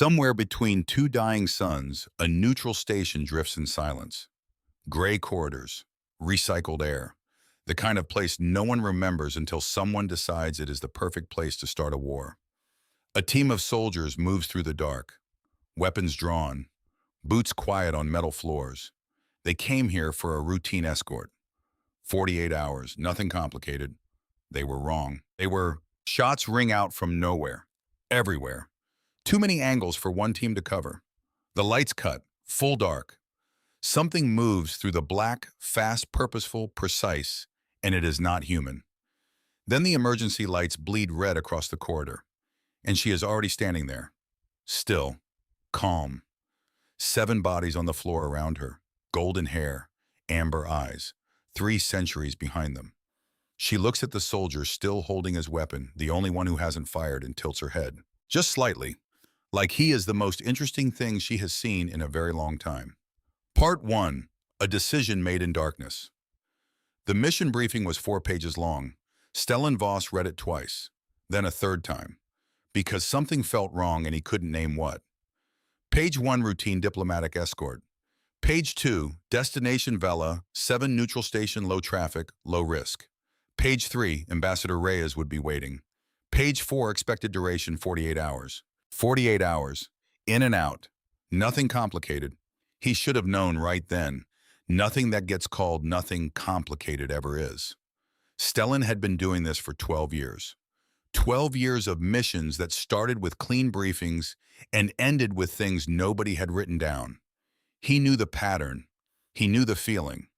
Somewhere between two dying suns, a neutral station drifts in silence. Gray corridors, recycled air, the kind of place no one remembers until someone decides it is the perfect place to start a war. A team of soldiers moves through the dark, weapons drawn, boots quiet on metal floors. They came here for a routine escort. 48 hours, nothing complicated. They were wrong. Shots ring out from nowhere, everywhere. Too many angles for one team to cover. The lights cut, full dark. Something moves through the black, fast, purposeful, precise, and it is not human. Then the emergency lights bleed red across the corridor, and she is already standing there, still, calm. 7 bodies on the floor around her, golden hair, amber eyes, 3 centuries behind them. She looks at the soldier still holding his weapon, the only one who hasn't fired, and tilts her head, just slightly, like he is the most interesting thing she has seen in a very long time. Part 1. A decision made in darkness. The mission briefing was 4 pages long. Stellan Voss read it twice, then a third time, because something felt wrong and he couldn't name what. Page 1, routine diplomatic escort. Page 2, destination Vela, 7 neutral station, low traffic, low risk. Page 3, Ambassador Reyes would be waiting. Page 4, expected duration 48 hours. 48 hours, in and out, nothing complicated. He should have known right then. Nothing that gets called nothing complicated ever is. Stellan had been doing this for 12 years. 12 years of missions that started with clean briefings and ended with things nobody had written down. He knew the pattern. He knew the feeling.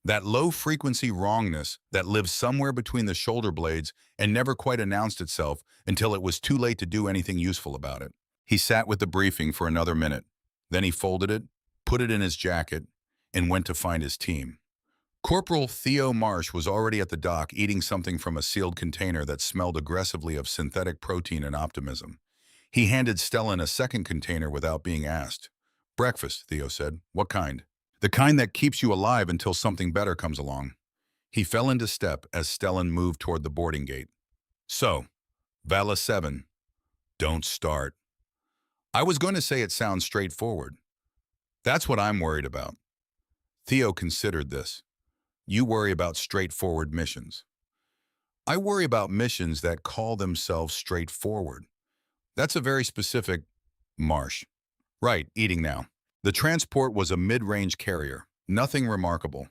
That low-frequency wrongness that lives somewhere between the shoulder blades and never quite announced itself until it was too late to do anything useful about it. He sat with the briefing for another minute. Then he folded it, put it in his jacket, and went to find his team. Corporal Theo Marsh was already at the dock eating something from a sealed container that smelled aggressively of synthetic protein and optimism. He handed Stellan a second container without being asked. "Breakfast," Theo said. "What kind?" "The kind that keeps you alive until something better comes along." He fell into step as Stellan moved toward the boarding gate. "So, Vala 7, don't start." "I was going to say it sounds straightforward." "That's what I'm worried about." Theo considered this. "You worry about straightforward missions." "I worry about missions that call themselves straightforward." "That's a very specific..." Marsh. "Right, eating now." The transport was a mid-range carrier, nothing remarkable.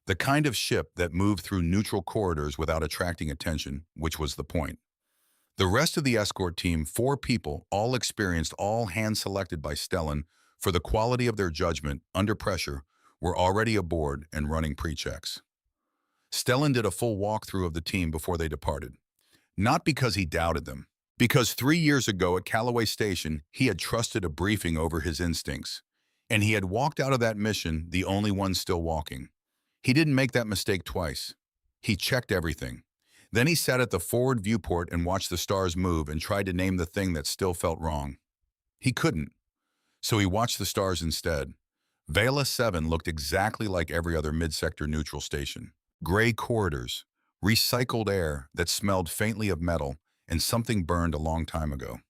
The kind of ship that moved through neutral corridors without attracting attention, which was the point. The rest of the escort team, 4 people, all experienced, all hand-selected by Stellan for the quality of their judgment under pressure, were already aboard and running pre-checks. Stellan did a full walkthrough of the team before they departed. Not because he doubted them, because 3 years ago at Callaway Station, he had trusted a briefing over his instincts. And he had walked out of that mission the only one still walking. He didn't make that mistake twice. He checked everything. Then he sat at the forward viewport and watched the stars move and tried to name the thing that still felt wrong. He couldn't. So he watched the stars instead. Vela 7 looked exactly like every other mid-sector neutral station. Gray corridors, recycled air that smelled faintly of metal, and something burned a long time ago.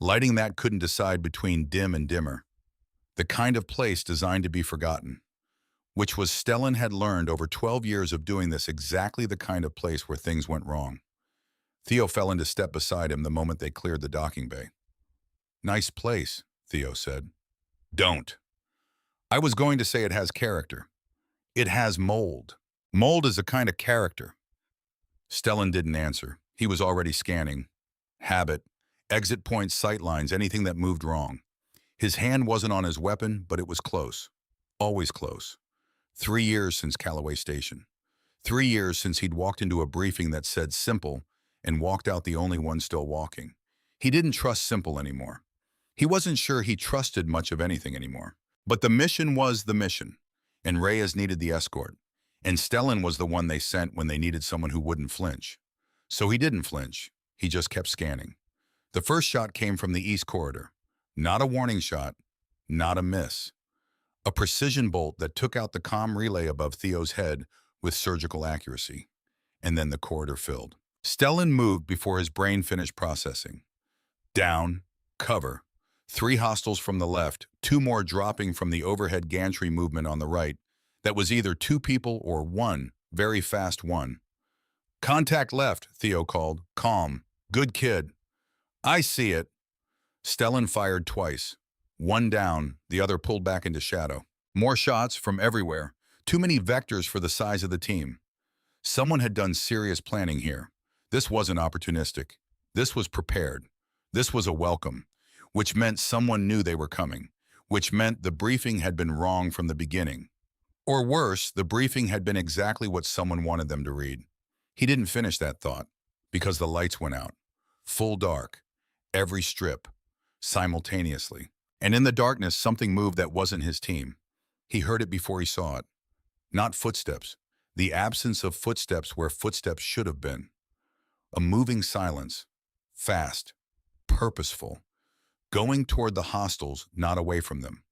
Lighting that couldn't decide between dim and dimmer. The kind of place designed to be forgotten, which was Stellan had learned over 12 years of doing this, exactly the kind of place where things went wrong. Theo fell into step beside him the moment they cleared the docking bay. "Nice place," Theo said. "Don't. I was going to say it has character. It has mold. Mold is a kind of character." Stellan didn't answer. He was already scanning. Habit, exit points, sightlines, anything that moved wrong. His hand wasn't on his weapon, but it was close. Always close. 3 years since Callaway Station. 3 years since he'd walked into a briefing that said simple and walked out the only one still walking. He didn't trust simple anymore. He wasn't sure he trusted much of anything anymore. But the mission was the mission, and Reyes needed the escort. And Stellan was the one they sent when they needed someone who wouldn't flinch. So he didn't flinch. He just kept scanning. The first shot came from the east corridor. Not a warning shot, not a miss. A precision bolt that took out the comm relay above Theo's head with surgical accuracy. And then the corridor filled. Stellan moved before his brain finished processing. Down, cover. 3 hostiles from the left, 2 more dropping from the overhead gantry movement on the right. That was either 2 people or 1, very fast one. Contact left, Theo called. Calm. Good kid. I see it. Stellan fired twice. One down, the other pulled back into shadow. More shots from everywhere. Too many vectors for the size of the team. Someone had done serious planning here. This wasn't opportunistic. This was prepared. This was a welcome, which meant someone knew they were coming, which meant the briefing had been wrong from the beginning. Or worse, the briefing had been exactly what someone wanted them to read. He didn't finish that thought, because the lights went out. Full dark. Every strip. Simultaneously. And in the darkness, something moved that wasn't his team. He heard it before he saw it. Not footsteps. The absence of footsteps where footsteps should have been. A moving silence. Fast. Purposeful. Going toward the hostiles, not away from them.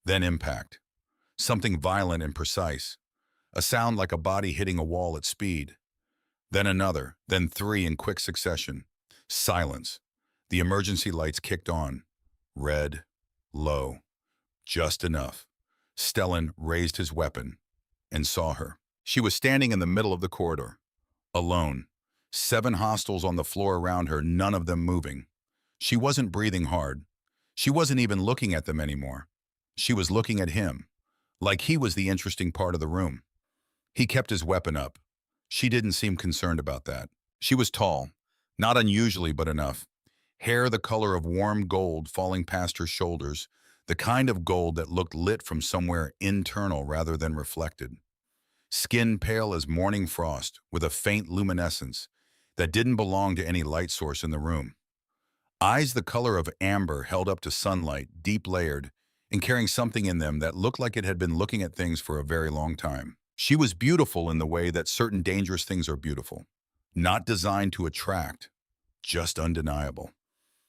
Then impact. Something violent and precise. A sound like a body hitting a wall at speed. Then another, then 3 in quick succession. Silence. The emergency lights kicked on. Red. Low. Just enough. Stellan raised his weapon and saw her. She was standing in the middle of the corridor. Alone. 7 hostiles on the floor around her, none of them moving. She wasn't breathing hard. She wasn't even looking at them anymore. She was looking at him, like he was the interesting part of the room. He kept his weapon up. She didn't seem concerned about that. She was tall, not unusually but enough. Hair the color of warm gold falling past her shoulders, the kind of gold that looked lit from somewhere internal rather than reflected. Skin pale as morning frost, with a faint luminescence that didn't belong to any light source in the room. Eyes the color of amber held up to sunlight, deep layered, and carrying something in them that looked like it had been looking at things for a very long time. She was beautiful in the way that certain dangerous things are beautiful. Not designed to attract, just undeniable.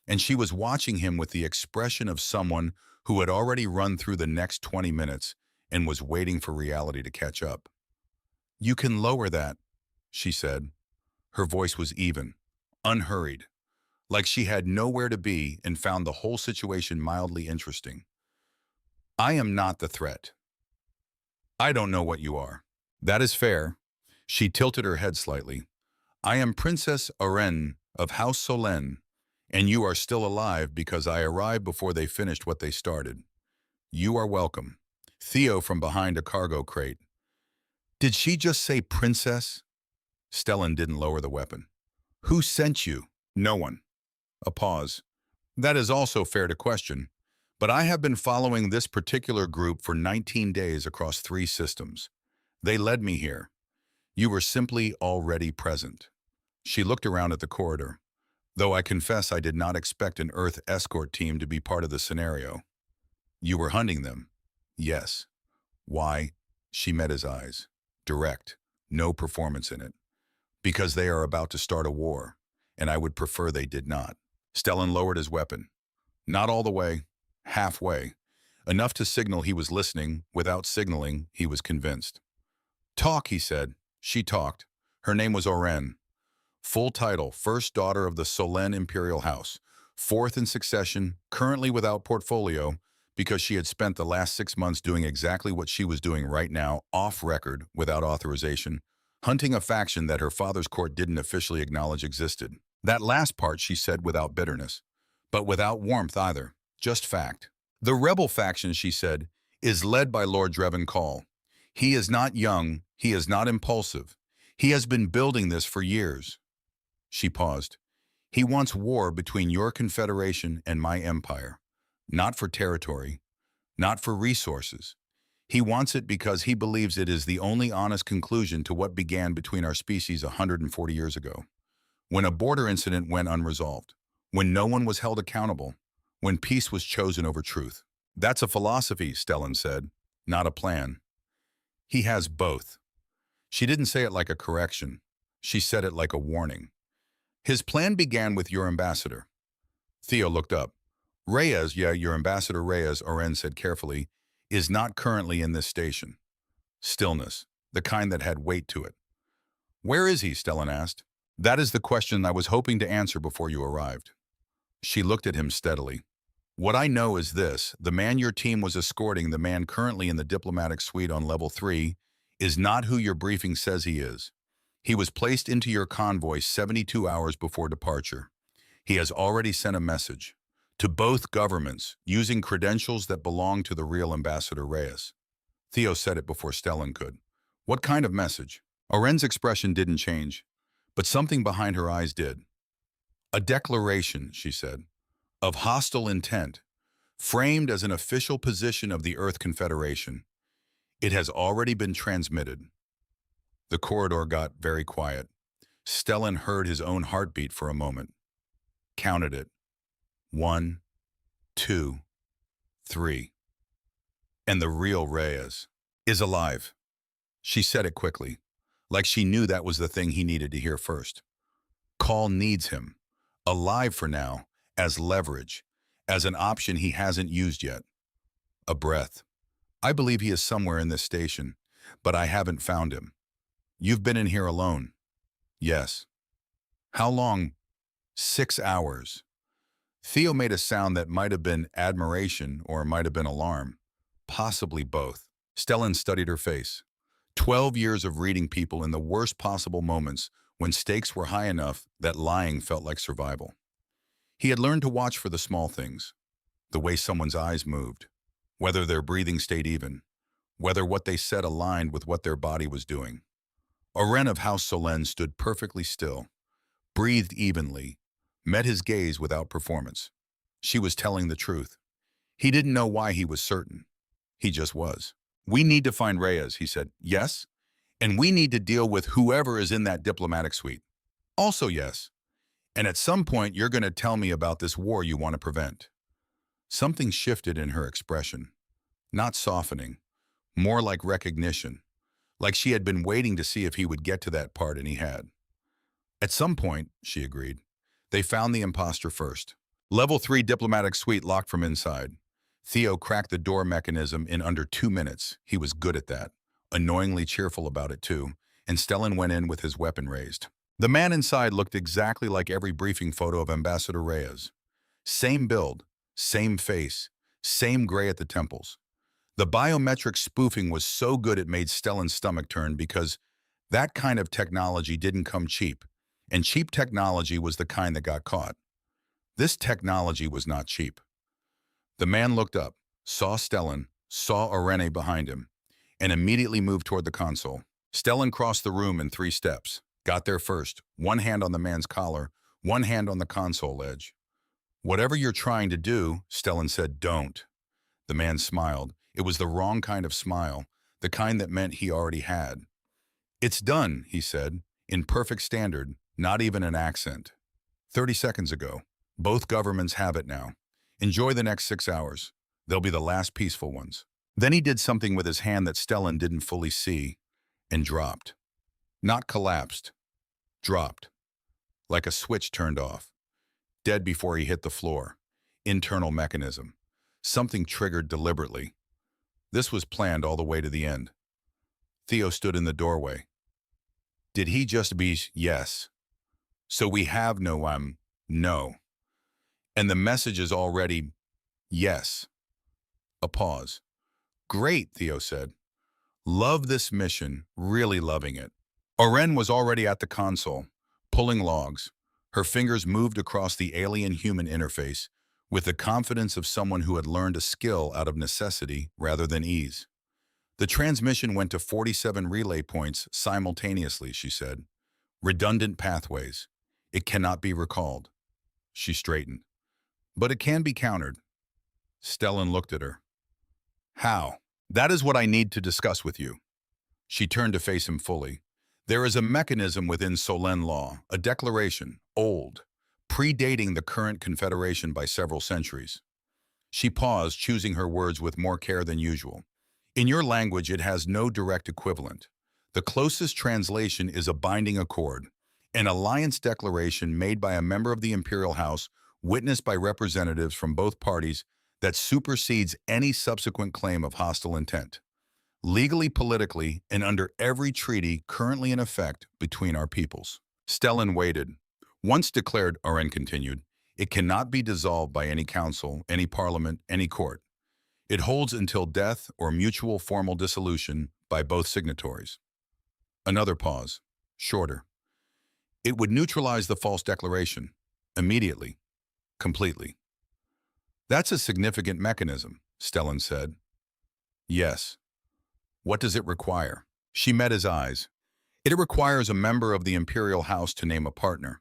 And she was watching him with the expression of someone who had already run through the next 20 minutes and was waiting for reality to catch up. "You can lower that," she said. Her voice was even, unhurried, like she had nowhere to be and found the whole situation mildly interesting. "I am not the threat. I don't know what you are." "That is fair." She tilted her head slightly. "I am Princess Oren of House Solène, and you are still alive because I arrived before they finished what they started. You are welcome." Theo from behind a cargo crate. "Did she just say princess?" Stellan didn't lower the weapon. "Who sent you?" "No one." A pause. "That is also fair to question, but I have been following this particular group for 19 days across 3 systems. They led me here. You were simply already present." She looked around at the corridor, though I confess I did not expect an Earth escort team to be part of the scenario. "You were hunting them?" "Yes." "Why?" She met his eyes. Direct. No performance in it. "Because they are about to start a war, and I would prefer they did not." Stellan lowered his weapon. Not all the way. Halfway. Enough to signal he was listening. Without signaling, he was convinced. "Talk," he said. She talked. Her name was Oren. Full title, first daughter of the Solène Imperial House. 4th in succession, currently without portfolio, because she had spent the last 6 months doing exactly what she was doing right now, off record, without authorization, hunting a faction that her father's court didn't officially acknowledge existed. That last part she said without bitterness, but without warmth either, just fact. "The rebel faction," she said, "is led by Lord Dreven Call. He is not young, he is not impulsive. He has been building this for years." She paused. "He wants war between your confederation and my empire. Not for territory, not for resources. He wants it because he believes it is the only honest conclusion to what began between our species 140 years ago. When a border incident went unresolved. When no one was held accountable. When peace was chosen over truth." "That's a philosophy," Stellan said, "not a plan." "He has both." She didn't say it like a correction. She said it like a warning. "His plan began with your ambassador." Theo looked up. "Reyes, yeah, your ambassador Reyes," Oren said carefully, "is not currently in this station." Stillness, the kind that had weight to it. "Where is he?" Stellan asked. "That is the question I was hoping to answer before you arrived." She looked at him steadily. What I know is this: the man your team was escorting, the man currently in the diplomatic suite on level 3, is not who your briefing says he is. He was placed into your convoy 72 hours before departure. He has already sent a message to both governments using credentials that belong to the real Ambassador Reyes. Theo said it before Stellan could. What kind of message? Oren's expression didn't change, but something behind her eyes did. A declaration, she said, of hostile intent, framed as an official position of the Earth Confederation. It has already been transmitted. The corridor got very quiet. Stellan heard his own heartbeat for a moment. Counted it. 1, 2, 3. And the real Reyes is alive. She said it quickly, like she knew that was the thing he needed to hear first. Call needs him, alive for now, as leverage, as an option he hasn't used yet. A breath. I believe he is somewhere in this station, but I haven't found him. You've been in here alone. Yes. How long? 6 hours. Theo made a sound that might have been admiration or might have been alarm. Possibly both. Stellan studied her face. 12 years of reading people in the worst possible moments when stakes were high enough that lying felt like survival. He had learned to watch for the small things, the way someone's eyes moved, whether their breathing stayed even, whether what they said aligned with what their body was doing. Oren of House Solène stood perfectly still, breathed evenly, met his gaze without performance. She was telling the truth. He didn't know why he was certain. He just was. We need to find Reyes, he said. Yes. And we need to deal with whoever is in that diplomatic suite. Also yes. And at some point, you're going to tell me about this war you want to prevent. Something shifted in her expression. Not softening, more like recognition. Like she had been waiting to see if he would get to that part, and he had. At some point, she agreed. They found the imposter first. Level 3 diplomatic suite locked from inside. Theo cracked the door mechanism in under 2 minutes. He was good at that. Annoyingly cheerful about it too, and Stellan went in with his weapon raised. The man inside looked exactly like every briefing photo of Ambassador Reyes. Same build, same face, same gray at the temples. The biometric spoofing was so good it made Stellan's stomach turn because that kind of technology didn't come cheap, and cheap technology was the kind that got caught. This technology was not cheap. The man looked up, saw Stellan, saw Irene behind him, and immediately moved toward the console. Stellan crossed the room in 3 steps, got there first, one hand on the man's collar, one hand on the console edge. Whatever you're trying to do, Stellan said, don't. The man smiled. It was the wrong kind of smile, the kind that meant he already had. It's done, he said, in perfect standard, not even an accent. 30 seconds ago. Both governments have it now. Enjoy the next 6 hours. They'll be the last peaceful ones. Then he did something with his hand that Stellan didn't fully see, and dropped. Not collapsed. Dropped. Like a switch turned off. Dead before he hit the floor. Internal mechanism. Something triggered deliberately. This was planned all the way to the end. Theo stood in the doorway. Did he just be yes? So we have no. And the message is already yes. A pause. Great, Theo said. Love this mission, really loving it. Oren was already at the console, pulling logs. Her fingers moved across the alien-human interface with the confidence of someone who had learned a skill out of necessity rather than ease. The transmission went to 47 relay points simultaneously, she said. Redundant pathways. It cannot be recalled. She straightened. But it can be countered. Stellan looked at her. How? That is what I need to discuss with you. She turned to face him fully. There is a mechanism within Solène law, a declaration, old, predating the current confederation by several centuries. She paused, choosing her words with more care than usual. In your language, it has no direct equivalent. The closest translation is a binding accord, an alliance declaration made by a member of the Imperial House, witnessed by representatives from both parties, that supersedes any subsequent claim of hostile intent. Legally, politically, and under every treaty currently in effect between our peoples. Stellan waited. Once declared, Oren continued, It cannot be dissolved by any council, any parliament, any court. It holds until death or mutual formal dissolution by both signatories. Another pause, shorter. It would neutralize the false declaration, immediately, completely. That's a significant mechanism, Stellan said. Yes. What does it require? She met his eyes. It requires a member of the imperial house to name a partner,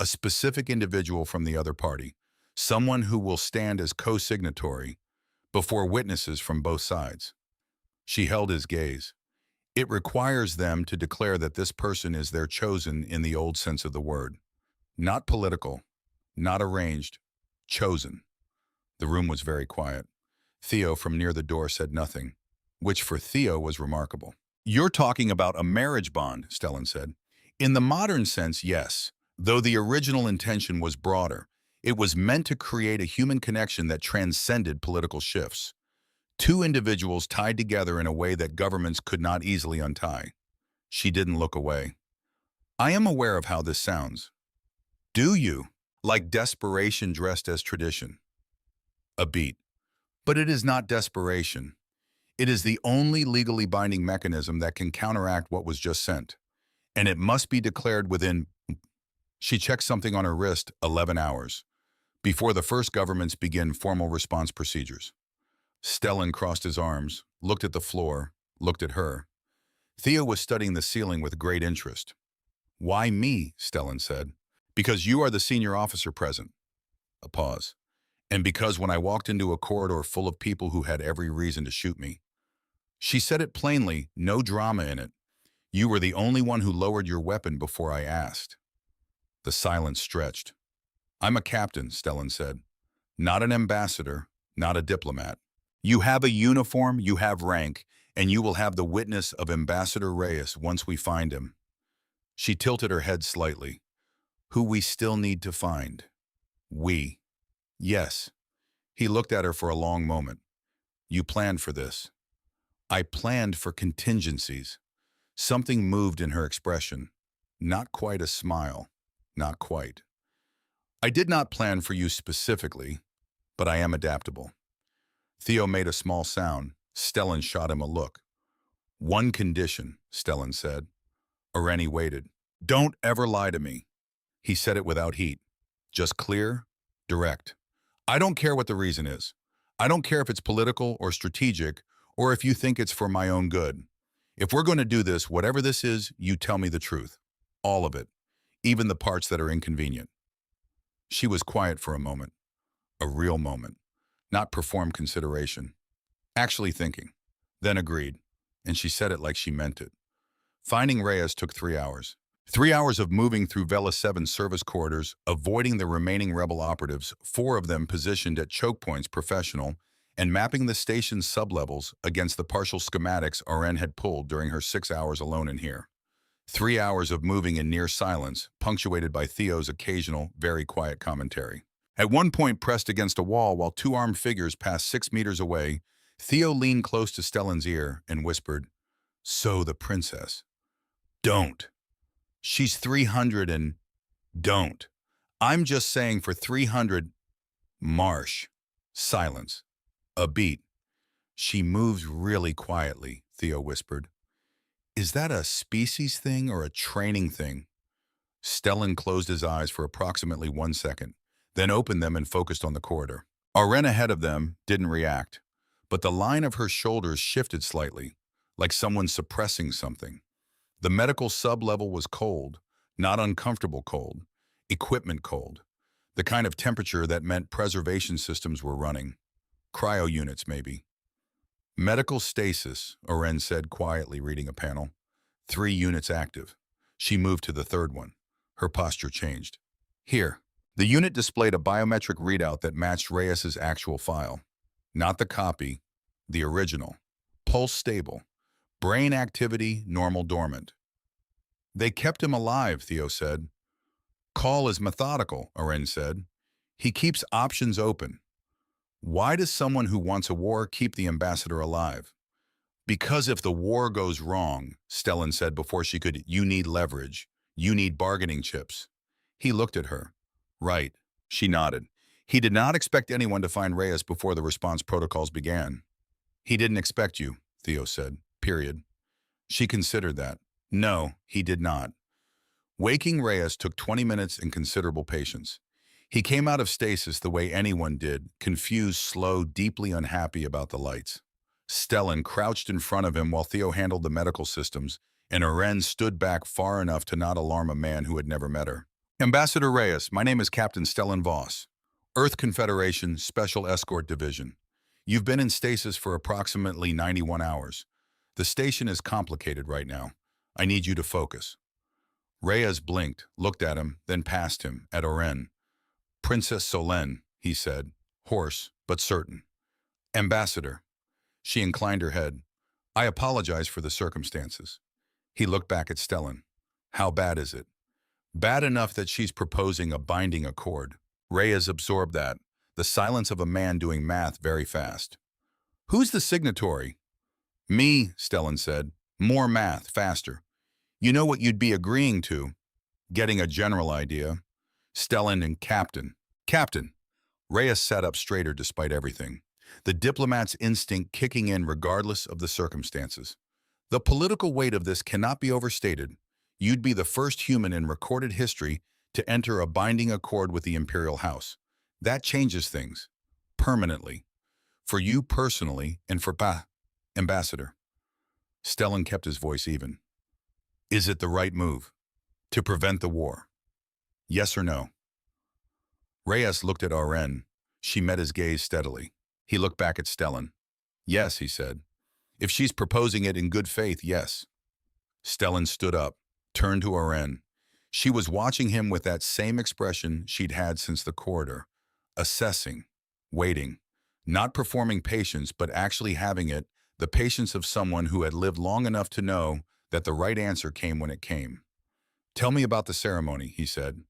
a specific individual from the other party, someone who will stand as co-signatory before witnesses from both sides. She held his gaze. It requires them to declare that this person is their chosen in the old sense of the word. Not political, not arranged, chosen. The room was very quiet. Theo from near the door said nothing, which for Theo was remarkable. You're talking about a marriage bond, Stellan said. In the modern sense, yes, though the original intention was broader. It was meant to create a human connection that transcended political shifts. Two individuals tied together in a way that governments could not easily untie. She didn't look away. I am aware of how this sounds. Do you? Like desperation dressed as tradition. A beat. But it is not desperation. It is the only legally binding mechanism that can counteract what was just sent. And it must be declared within... She checked something on her wrist, 11 hours, before the first governments begin formal response procedures. Stellan crossed his arms, looked at the floor, looked at her. Theo was studying the ceiling with great interest. Why me? Stellan said. Because you are the senior officer present. A pause. And because when I walked into a corridor full of people who had every reason to shoot me. She said it plainly, no drama in it. You were the only one who lowered your weapon before I asked. The silence stretched. I'm a captain, Stellan said. Not an ambassador, not a diplomat. You have a uniform, you have rank, and you will have the witness of Ambassador Reyes once we find him. She tilted her head slightly. Who we still need to find. We. Yes. He looked at her for a long moment. You planned for this. I planned for contingencies. Something moved in her expression. Not quite a smile. Not quite. I did not plan for you specifically, but I am adaptable. Theo made a small sound. Stellan shot him a look. One condition, Stellan said. Oreni waited. Don't ever lie to me. He said it without heat. Just clear, direct. I don't care what the reason is. I don't care if it's political or strategic, or if you think it's for my own good. If we're going to do this, whatever this is, you tell me the truth. All of it. Even the parts that are inconvenient. She was quiet for a moment. A real moment. Not performed consideration. Actually thinking. Then agreed. And she said it like she meant it. Finding Reyes took 3 hours. 3 hours of moving through Vela 7's service corridors, avoiding the remaining rebel operatives, 4 of them positioned at choke points professional, and mapping the station's sublevels against the partial schematics Oren had pulled during her 6 hours alone in here. 3 hours of moving in near silence, punctuated by Theo's occasional, very quiet commentary. At one point pressed against a wall while 2 armed figures passed 6 meters away, Theo leaned close to Stellan's ear and whispered, So the princess. Don't. She's 300 and... Don't. I'm just saying for 300... Marsh. Silence. A beat. She moves really quietly, Theo whispered. Is that a species thing or a training thing? Stellan closed his eyes for approximately 1 second, then opened them and focused on the corridor. Oren ahead of them didn't react, but the line of her shoulders shifted slightly, like someone suppressing something. The medical sub-level was cold, not uncomfortable cold, equipment cold, the kind of temperature that meant preservation systems were running. Cryo units, maybe. Medical stasis, Oren said quietly, reading a panel. 3 units active. She moved to the 3rd one. Her posture changed. Here. The unit displayed a biometric readout that matched Reyes's actual file. Not the copy, the original. Pulse stable. Brain activity, normal dormant. They kept him alive, Theo said. Call is methodical, Oren said. He keeps options open. Why does someone who wants a war keep the ambassador alive? Because if the war goes wrong, Stellan said before she could, you need leverage. You need bargaining chips. He looked at her. Right. She nodded. He did not expect anyone to find Reyes before the response protocols began. He didn't expect you, Theo said. Period. She considered that. No, he did not. Waking Reyes took 20 minutes and considerable patience. He came out of stasis the way anyone did, confused, slow, deeply unhappy about the lights. Stellan crouched in front of him while Theo handled the medical systems, and Oren stood back far enough to not alarm a man who had never met her. Ambassador Reyes, my name is Captain Stellan Voss, Earth Confederation Special Escort Division. You've been in stasis for approximately 91 hours. The station is complicated right now. I need you to focus. Reyes blinked, looked at him, then past him, at Oren. Princess Solène, he said, hoarse but certain. Ambassador. She inclined her head. I apologize for the circumstances. He looked back at Stellan. How bad is it? Bad enough that she's proposing a binding accord. Reyes absorbed that, the silence of a man doing math very fast. Who's the signatory? Me, Stellan said. More math, faster. You know what you'd be agreeing to. Getting a general idea. Stellan and Captain. Captain. Reyes sat up straighter despite everything. The diplomat's instinct kicking in regardless of the circumstances. The political weight of this cannot be overstated. You'd be the first human in recorded history to enter a binding accord with the Imperial House. That changes things. Permanently. For you personally and for Ambassador. Stellan kept his voice even. Is it the right move? To prevent the war? Yes or no? Reyes looked at Oren. She met his gaze steadily. He looked back at Stellan. Yes, he said. If she's proposing it in good faith, yes. Stellan stood up, turned to Oren. She was watching him with that same expression she'd had since the corridor. Assessing, waiting, not performing patience, but actually having it, the patience of someone who had lived long enough to know that the right answer came when it came. Tell me about the ceremony, he said.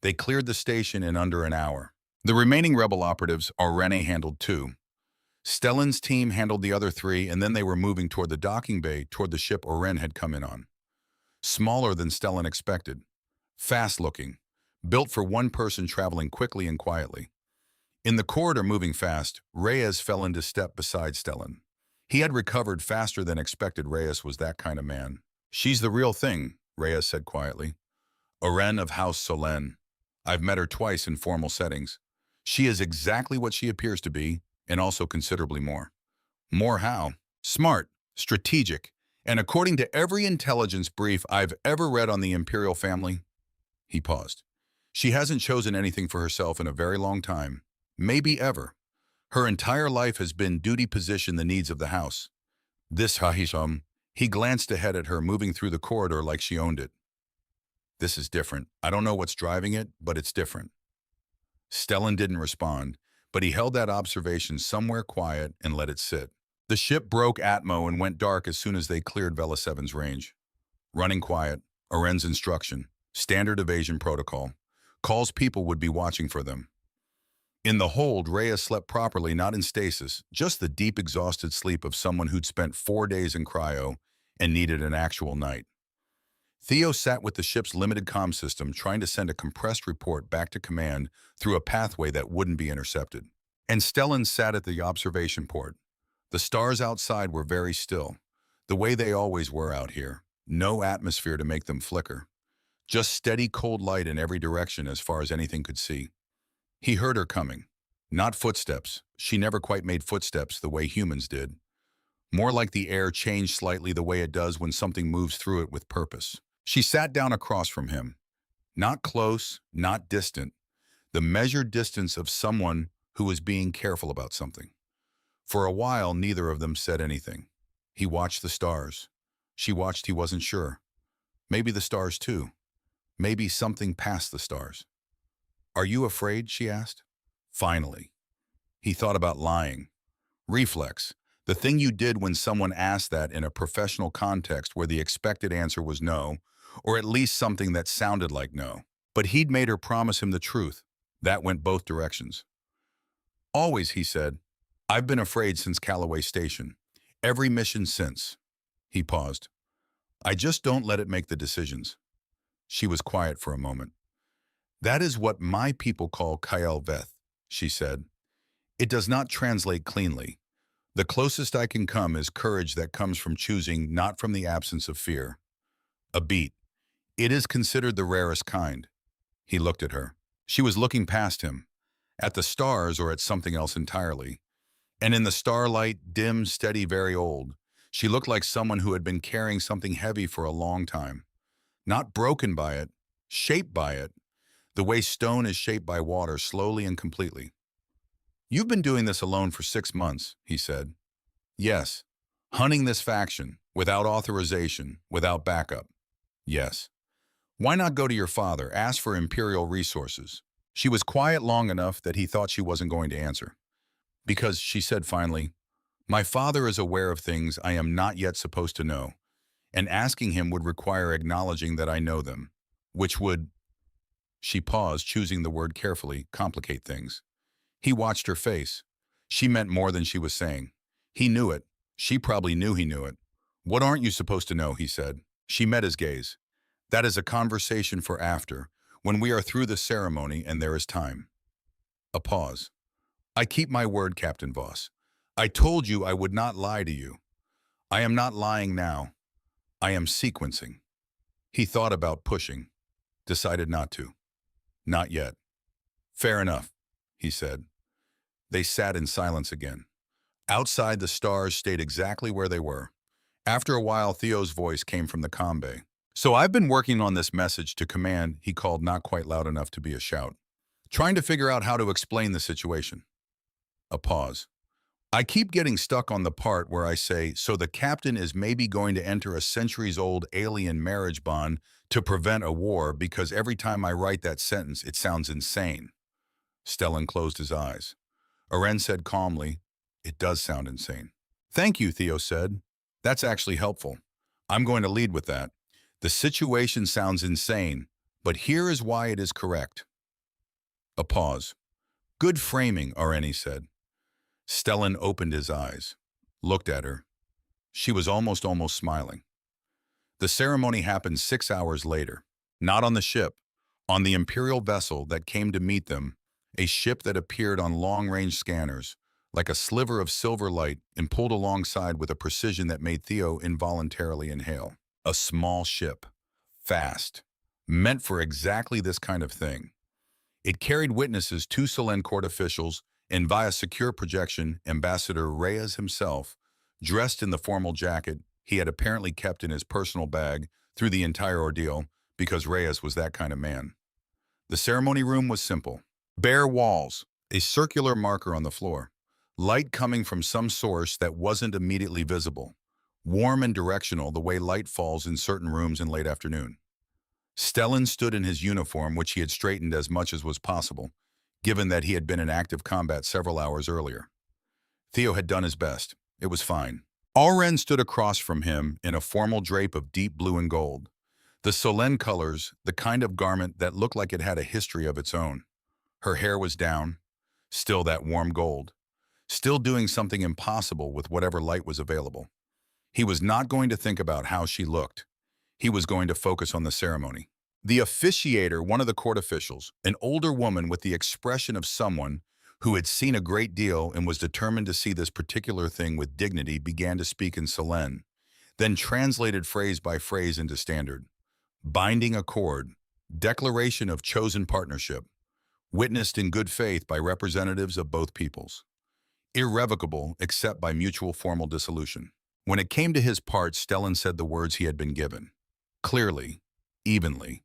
They cleared the station in under an hour. The remaining rebel operatives Oren handled 2. Stellan's team handled the other 3, and then they were moving toward the docking bay toward the ship Oren had come in on. Smaller than Stellan expected. Fast-looking. Built for one person traveling quickly and quietly. In the corridor moving fast, Reyes fell into step beside Stellan. He had recovered faster than expected. Reyes was that kind of man. She's the real thing, Reyes said quietly. Oren of House Solène. I've met her twice in formal settings. She is exactly what she appears to be, and also considerably more. More how? Smart, strategic, and according to every intelligence brief I've ever read on the Imperial family. He paused. She hasn't chosen anything for herself in a very long time, maybe ever. Her entire life has been duty position the needs of the house. This Hahisham, he glanced ahead at her moving through the corridor like she owned it. This is different. I don't know what's driving it, but it's different. Stellan didn't respond, but he held that observation somewhere quiet and let it sit. The ship broke Atmo and went dark as soon as they cleared Vela 7's range. Running quiet, Oren's instruction, standard evasion protocol. Call's people would be watching for them. In the hold, Reyes slept properly, not in stasis, just the deep, exhausted sleep of someone who'd spent 4 days in cryo and needed an actual night. Theo sat with the ship's limited comm system, trying to send a compressed report back to command through a pathway that wouldn't be intercepted. And Stellan sat at the observation port. The stars outside were very still, the way they always were out here. No atmosphere to make them flicker. Just steady, cold light in every direction as far as anything could see. He heard her coming. Not footsteps. She never quite made footsteps the way humans did. More like the air changed slightly the way it does when something moves through it with purpose. She sat down across from him. Not close, not distant. The measured distance of someone who was being careful about something. For a while, neither of them said anything. He watched the stars. She watched. He wasn't sure. Maybe the stars too. Maybe something past the stars. Are you afraid? She asked. Finally. He thought about lying. Reflex. The thing you did when someone asked that in a professional context where the expected answer was no, or at least something that sounded like no. But he'd made her promise him the truth. That went both directions. Always, he said. I've been afraid since Callaway Station. Every mission since. He paused. I just don't let it make the decisions. She was quiet for a moment. That is what my people call Kael Veth, she said. It does not translate cleanly. The closest I can come is courage that comes from choosing, not from the absence of fear. A beat. It is considered the rarest kind. He looked at her. She was looking past him, at the stars or at something else entirely. And in the starlight, dim, steady, very old, she looked like someone who had been carrying something heavy for a long time. Not broken by it, shaped by it, the way stone is shaped by water, slowly and completely. You've been doing this alone for 6 months, he said. Yes. Hunting this faction, without authorization, without backup. Yes. Why not go to your father, ask for imperial resources? She was quiet long enough that he thought she wasn't going to answer. Because, she said finally, my father is aware of things I am not yet supposed to know, and asking him would require acknowledging that I know them, which would, she paused, choosing the word carefully, complicate things. He watched her face. She meant more than she was saying. He knew it. She probably knew he knew it. What aren't you supposed to know, he said. She met his gaze. That is a conversation for after, when we are through the ceremony and there is time. A pause. I keep my word, Captain Voss. I told you I would not lie to you. I am not lying now. I am sequencing. He thought about pushing, decided not to. Not yet. Fair enough, he said. They sat in silence again. Outside, the stars stayed exactly where they were. After a while, Theo's voice came from the comm bay. So I've been working on this message to command, he called, not quite loud enough to be a shout. Trying to figure out how to explain the situation. A pause. I keep getting stuck on the part where I say, so the captain is maybe going to enter a centuries-old alien marriage bond to prevent a war, because every time I write that sentence, it sounds insane. Stellan closed his eyes. Aren said calmly, it does sound insane. Thank you, Theo said. That's actually helpful. I'm going to lead with that. The situation sounds insane, but here is why it is correct. A pause. Good framing, Areni said. Stellan opened his eyes, looked at her. She was almost smiling. The ceremony happened 6 hours later, not on the ship, on the Imperial vessel that came to meet them, a ship that appeared on long-range scanners, like a sliver of silver light, and pulled alongside with a precision that made Theo involuntarily inhale. A small ship, fast, meant for exactly this kind of thing. It carried witnesses, 2 Solen court officials, and via secure projection, Ambassador Reyes himself, dressed in the formal jacket he had apparently kept in his personal bag through the entire ordeal, because Reyes was that kind of man. The ceremony room was simple. Bare walls, a circular marker on the floor, light coming from some source that wasn't immediately visible, warm and directional the way light falls in certain rooms in late afternoon. Stellan stood in his uniform, which he had straightened as much as was possible, given that he had been in active combat several hours earlier. Theo had done his best. It was fine. Alren stood across from him in a formal drape of deep blue and gold. The Solen colors, the kind of garment that looked like it had a history of its own. Her hair was down, still that warm gold, still doing something impossible with whatever light was available. He was not going to think about how she looked. He was going to focus on the ceremony. The officiator, one of the court officials, an older woman with the expression of someone who had seen a great deal and was determined to see this particular thing with dignity, began to speak in Solen, then translated phrase by phrase into Standard. Binding accord, declaration of chosen partnership, witnessed in good faith by representatives of both peoples. Irrevocable except by mutual formal dissolution. When it came to his part, Stellan said the words he had been given. Clearly, evenly.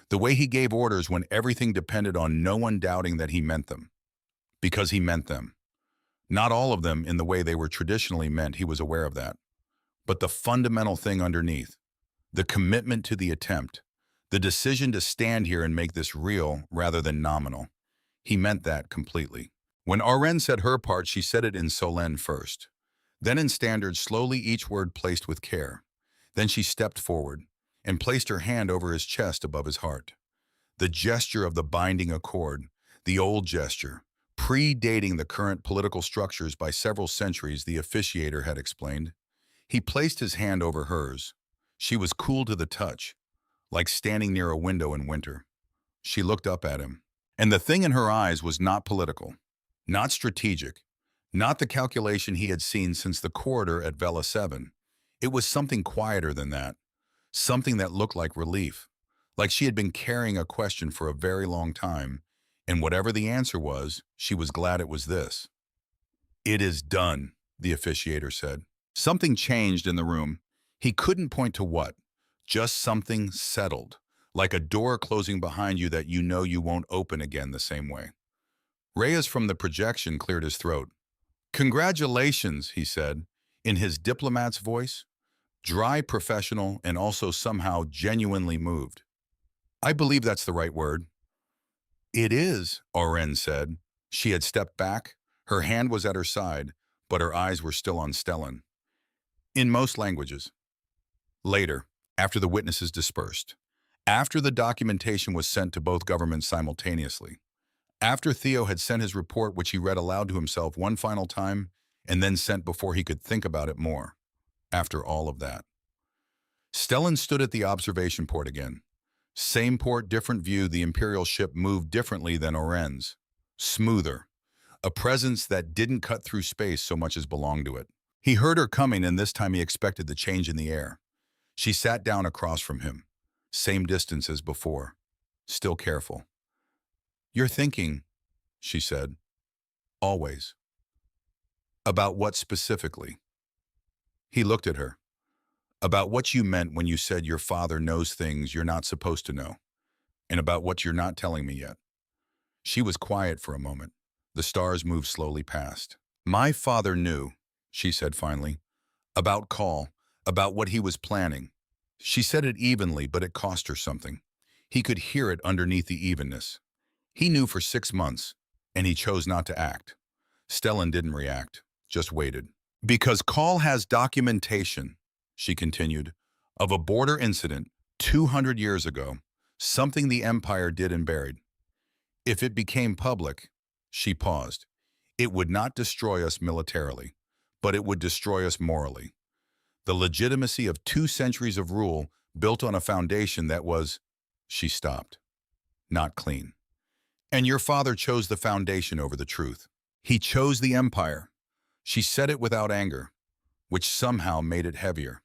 The way he gave orders when everything depended on no one doubting that he meant them. Because he meant them. Not all of them in the way they were traditionally meant, he was aware of that. But the fundamental thing underneath, the commitment to the attempt, the decision to stand here and make this real rather than nominal. He meant that completely. When Arren said her part, she said it in Solen first. Then in Standard, slowly, each word placed with care. Then she stepped forward and placed her hand over his chest above his heart. The gesture of the binding accord, the old gesture, predating the current political structures by several centuries, the officiator had explained. He placed his hand over hers. She was cool to the touch, like standing near a window in winter. She looked up at him. And the thing in her eyes was not political, not strategic, not the calculation he had seen since the corridor at Vela 7. It was something quieter than that, something that looked like relief, like she had been carrying a question for a very long time, and whatever the answer was, she was glad it was this. "It is done," the officiator said. Something changed in the room. He couldn't point to what, just something settled, like a door closing behind you that you know you won't open again the same way. Reyes from the projection cleared his throat. "Congratulations," he said, in his diplomat's voice, dry, professional, and also somehow genuinely moved. "I believe that's the right word." "It is," Oren said. She had stepped back. Her hand was at her side, but her eyes were still on Stellan. "In most languages." Later, after the witnesses dispersed, after the documentation was sent to both governments simultaneously, after Theo had sent his report, which he read aloud to himself one final time and then sent before he could think about it more, after all of that, Stellan stood at the observation port again. Same port, different view. The Imperial ship moved differently than Oren's. Smoother. A presence that didn't cut through space so much as belonged to it. He heard her coming, and this time he expected the change in the air. She sat down across from him. Same distance as before. Still careful. "You're thinking," she said. "Always." "About what specifically?" He looked at her. "About what you meant when you said your father knows things you're not supposed to know, and about what you're not telling me yet." She was quiet for a moment. The stars moved slowly past. "My father knew," she said finally, "about Call, about what he was planning." She said it evenly, but it cost her something. He could hear it underneath the evenness. He knew for 6 months, and he chose not to act. Stellan didn't react, just waited. "Because Call has documentation," she continued, "of a border incident 200 years ago, something the Empire did and buried. If it became public," she paused, "it would not destroy us militarily, but it would destroy us morally. The legitimacy of 2 centuries of rule built on a foundation that was," she stopped, "not clean. And your father chose the foundation over the truth. He chose the Empire." She said it without anger, which somehow made it heavier.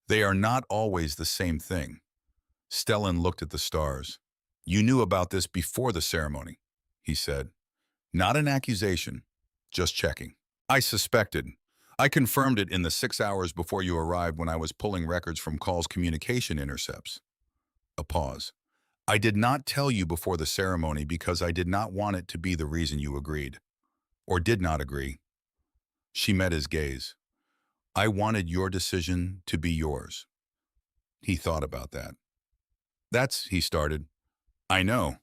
"They are not always the same thing." Stellan looked at the stars. "You knew about this before the ceremony," he said. "Not an accusation, just checking." "I suspected. I confirmed it in the 6 hours before you arrived when I was pulling records from Call's communication intercepts." A pause. "I did not tell you before the ceremony because I did not want it to be the reason you agreed. Or did not agree." She met his gaze. "I wanted your decision to be yours." He thought about that. "That's," he started. "I know.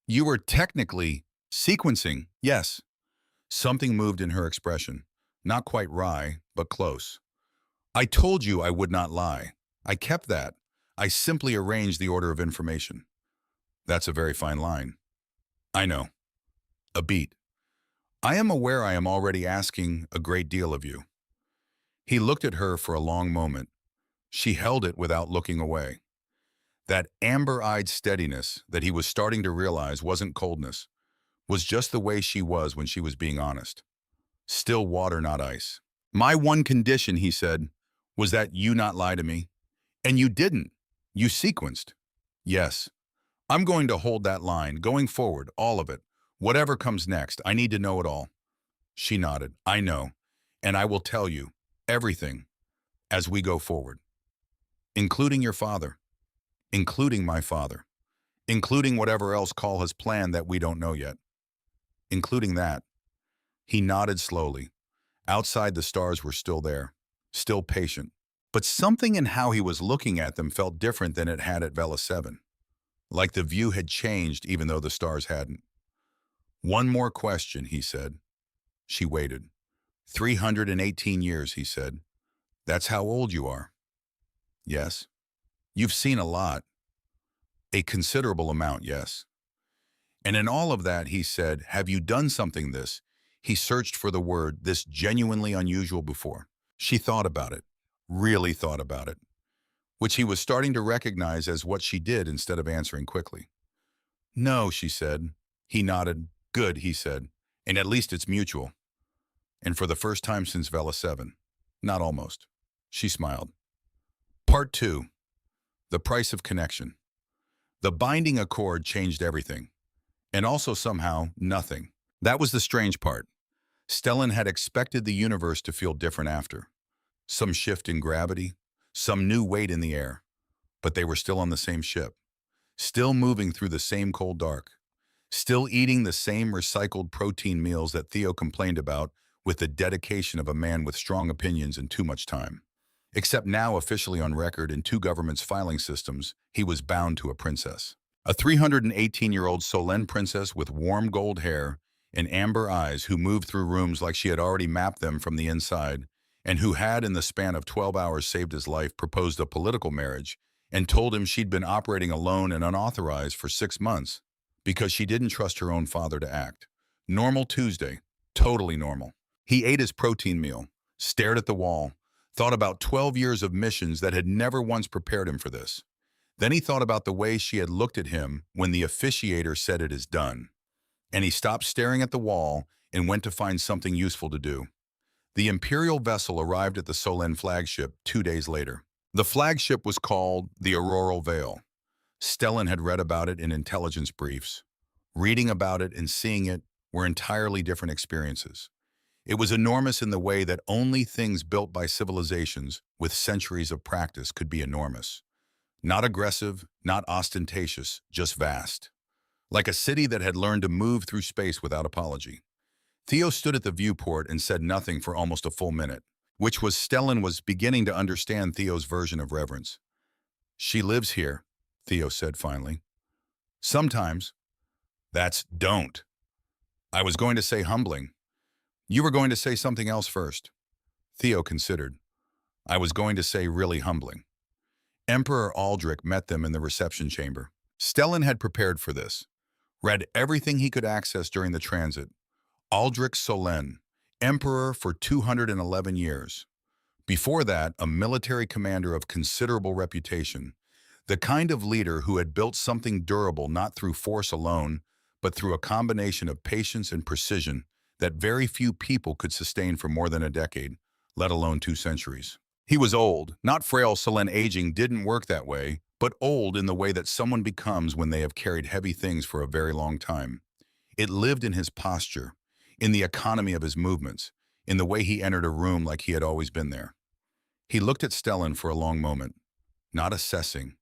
You were technically sequencing." "Yes." Something moved in her expression. Not quite wry, but close. "I told you I would not lie. I kept that. I simply arranged the order of information." "That's a very fine line." "I know." A beat. "I am aware I am already asking a great deal of you." He looked at her for a long moment. She held it without looking away. That amber-eyed steadiness that he was starting to realize wasn't coldness, was just the way she was when she was being honest. Still water, not ice. "My one condition," he said, "was that you not lie to me. And you didn't. You sequenced." "Yes. I'm going to hold that line, going forward, all of it. Whatever comes next, I need to know it all." She nodded. "I know. And I will tell you everything as we go forward. Including your father. Including my father. Including whatever else Call has planned that we don't know yet. Including that." He nodded slowly. Outside, the stars were still there, still patient. But something in how he was looking at them felt different than it had at Vela 7. Like the view had changed even though the stars hadn't. "One more question," he said. She waited. 318 years, he said. "That's how old you are." "Yes." "You've seen a lot." "A considerable amount, yes." "And in all of that," he said, "have you done something this?" He searched for the word, "this genuinely unusual" before. She thought about it, really thought about it, which he was starting to recognize as what she did instead of answering quickly. No, she said. He nodded. Good, he said. And at least it's mutual. And for the first time since Vela 7. Not almost. She smiled. Part 2. The price of connection. The binding accord changed everything. And also somehow, nothing. That was the strange part. Stellan had expected the universe to feel different after. Some shift in gravity, some new weight in the air. But they were still on the same ship. Still moving through the same cold dark. Still eating the same recycled protein meals that Theo complained about with the dedication of a man with strong opinions and too much time. Except now officially on record in two governments' filing systems, he was bound to a princess. A 318-year-old Solène princess with warm gold hair and amber eyes who moved through rooms like she had already mapped them from the inside, and who had, in the span of 12 hours saved his life, proposed a political marriage and told him she'd been operating alone and unauthorized for 6 months because she didn't trust her own father to act. Normal Tuesday. Totally normal. He ate his protein meal, stared at the wall, thought about 12 years of missions that had never once prepared him for this. Then he thought about the way she had looked at him when the officiator said it is done. And he stopped staring at the wall and went to find something useful to do. The Imperial vessel arrived at the Solène flagship 2 days later. The flagship was called the Auroral Veil. Stellan had read about it in intelligence briefs. Reading about it and seeing it were entirely different experiences. It was enormous in the way that only things built by civilizations with centuries of practice could be enormous. Not aggressive, not ostentatious, just vast. Like a city that had learned to move through space without apology. Theo stood at the viewport and said nothing for almost a full minute, which was Stellan was beginning to understand Theo's version of reverence. She lives here, Theo said finally. Sometimes. That's don't. I was going to say humbling. You were going to say something else first. Theo considered. I was going to say really humbling. Emperor Aldrich met them in the reception chamber. Stellan had prepared for this. Read everything he could access during the transit. Aldrich Solène, emperor for 211 years. Before that, a military commander of considerable reputation, the kind of leader who had built something durable not through force alone, but through a combination of patience and precision that very few people could sustain for more than a decade, let alone 2 centuries. He was old, not frail. Solène aging didn't work that way, but old in the way that someone becomes when they have carried heavy things for a very long time. It lived in his posture, in the economy of his movements, in the way he entered a room like he had always been there. He looked at Stellan for a long moment, not assessing,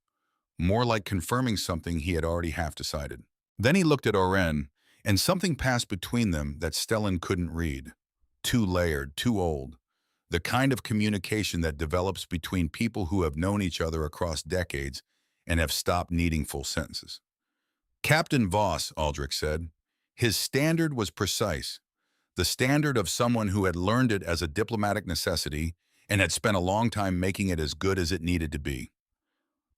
more like confirming something he had already half decided. Then he looked at Oren, and something passed between them that Stellan couldn't read. Too layered, too old. The kind of communication that develops between people who have known each other across decades and have stopped needing full sentences. Captain Voss, Aldrich said. His standard was precise, the standard of someone who had learned it as a diplomatic necessity and had spent a long time making it as good as it needed to be.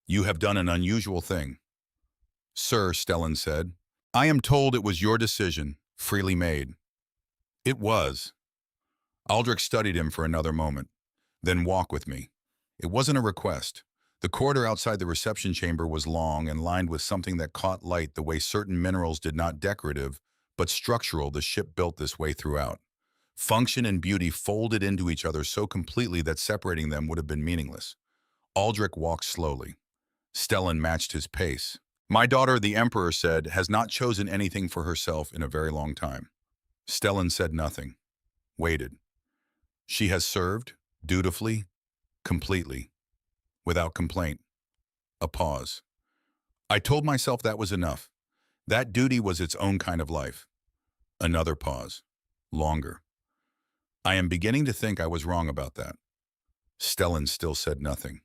You have done an unusual thing. Sir, Stellan said, I am told it was your decision, freely made. It was. Aldrich studied him for another moment. Then walk with me. It wasn't a request. The corridor outside the reception chamber was long and lined with something that caught light the way certain minerals did not decorative, but structural. The ship built this way throughout. Function and beauty folded into each other so completely that separating them would have been meaningless. Aldrich walked slowly. Stellan matched his pace. My daughter, the Emperor said, has not chosen anything for herself in a very long time. Stellan said nothing. Waited. She has served, dutifully, completely, without complaint. A pause. I told myself that was enough. That duty was its own kind of life. Another pause. Longer. I am beginning to think I was wrong about that. Stellan still said nothing.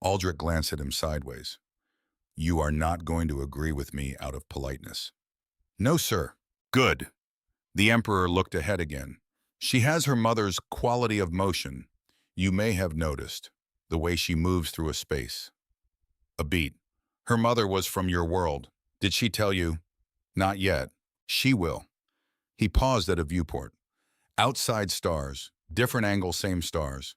Aldrich glanced at him sideways. You are not going to agree with me out of politeness. No, sir. Good. The Emperor looked ahead again. She has her mother's quality of motion. You may have noticed the way she moves through a space. A beat. Her mother was from your world. Did she tell you? Not yet. She will. He paused at a viewport. Outside stars, different angle, same stars.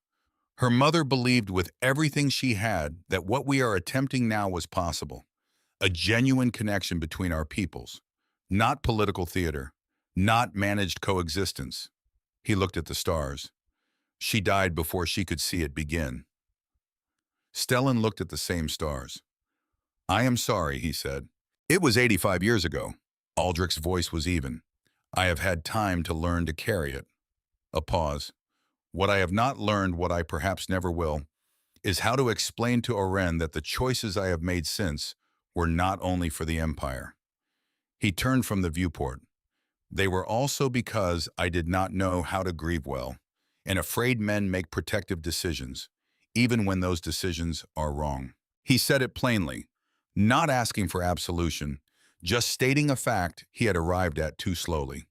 Her mother believed with everything she had that what we are attempting now was possible. a genuine connection between our peoples, not political theater, not managed coexistence. He looked at the stars. She died before she could see it begin. Stellan looked at the same stars. I am sorry, he said. It was 85 years ago. Aldrich's voice was even. I have had time to learn to carry it. A pause. What I have not learned, what I perhaps never will, is how to explain to Oren that the choices I have made since were not only for the Empire. He turned from the viewport. They were also because I did not know how to grieve well, and afraid men make protective decisions, even when those decisions are wrong. He said it plainly, not asking for absolution, just stating a fact he had arrived at too slowly.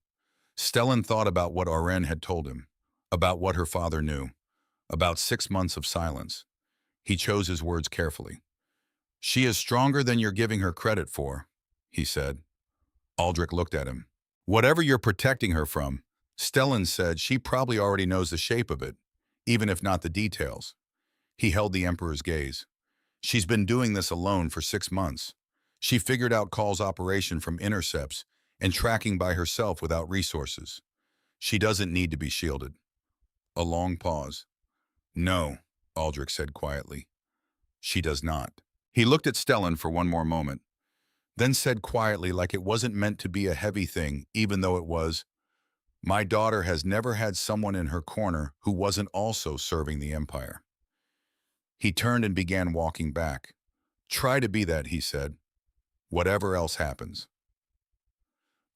Stellan thought about what Oren had told him, about what her father knew, about 6 months of silence. He chose his words carefully. She is stronger than you're giving her credit for, he said. Aldrich looked at him. Whatever you're protecting her from, Stellan said she probably already knows the shape of it, even if not the details. He held the Emperor's gaze. She's been doing this alone for 6 months. She figured out Call's operation from intercepts and tracking by herself without resources. She doesn't need to be shielded. A long pause. No, Aldrich said quietly. She does not. He looked at Stellan for one more moment, then said quietly, like it wasn't meant to be a heavy thing, even though it was, my daughter has never had someone in her corner who wasn't also serving the Empire. He turned and began walking back. Try to be that, he said. Whatever else happens.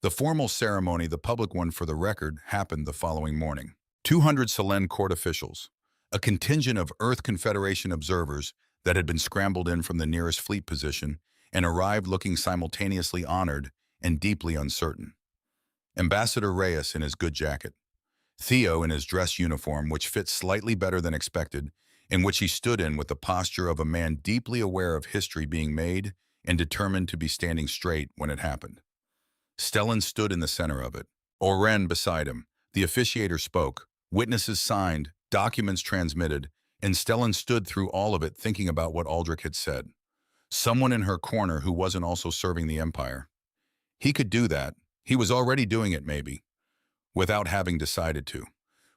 The formal ceremony, the public one for the record, happened the following morning. 200 Selene court officials, a contingent of Earth Confederation observers that had been scrambled in from the nearest fleet position and arrived looking simultaneously honored and deeply uncertain. Ambassador Reyes in his good jacket, Theo in his dress uniform, which fit slightly better than expected, in which he stood in with the posture of a man deeply aware of history being made and determined to be standing straight when it happened. Stellan stood in the center of it. Oren beside him. The officiator spoke. Witnesses signed, documents transmitted, and Stellan stood through all of it thinking about what Aldrich had said. Someone in her corner who wasn't also serving the Empire. He could do that. He was already doing it, maybe, without having decided to,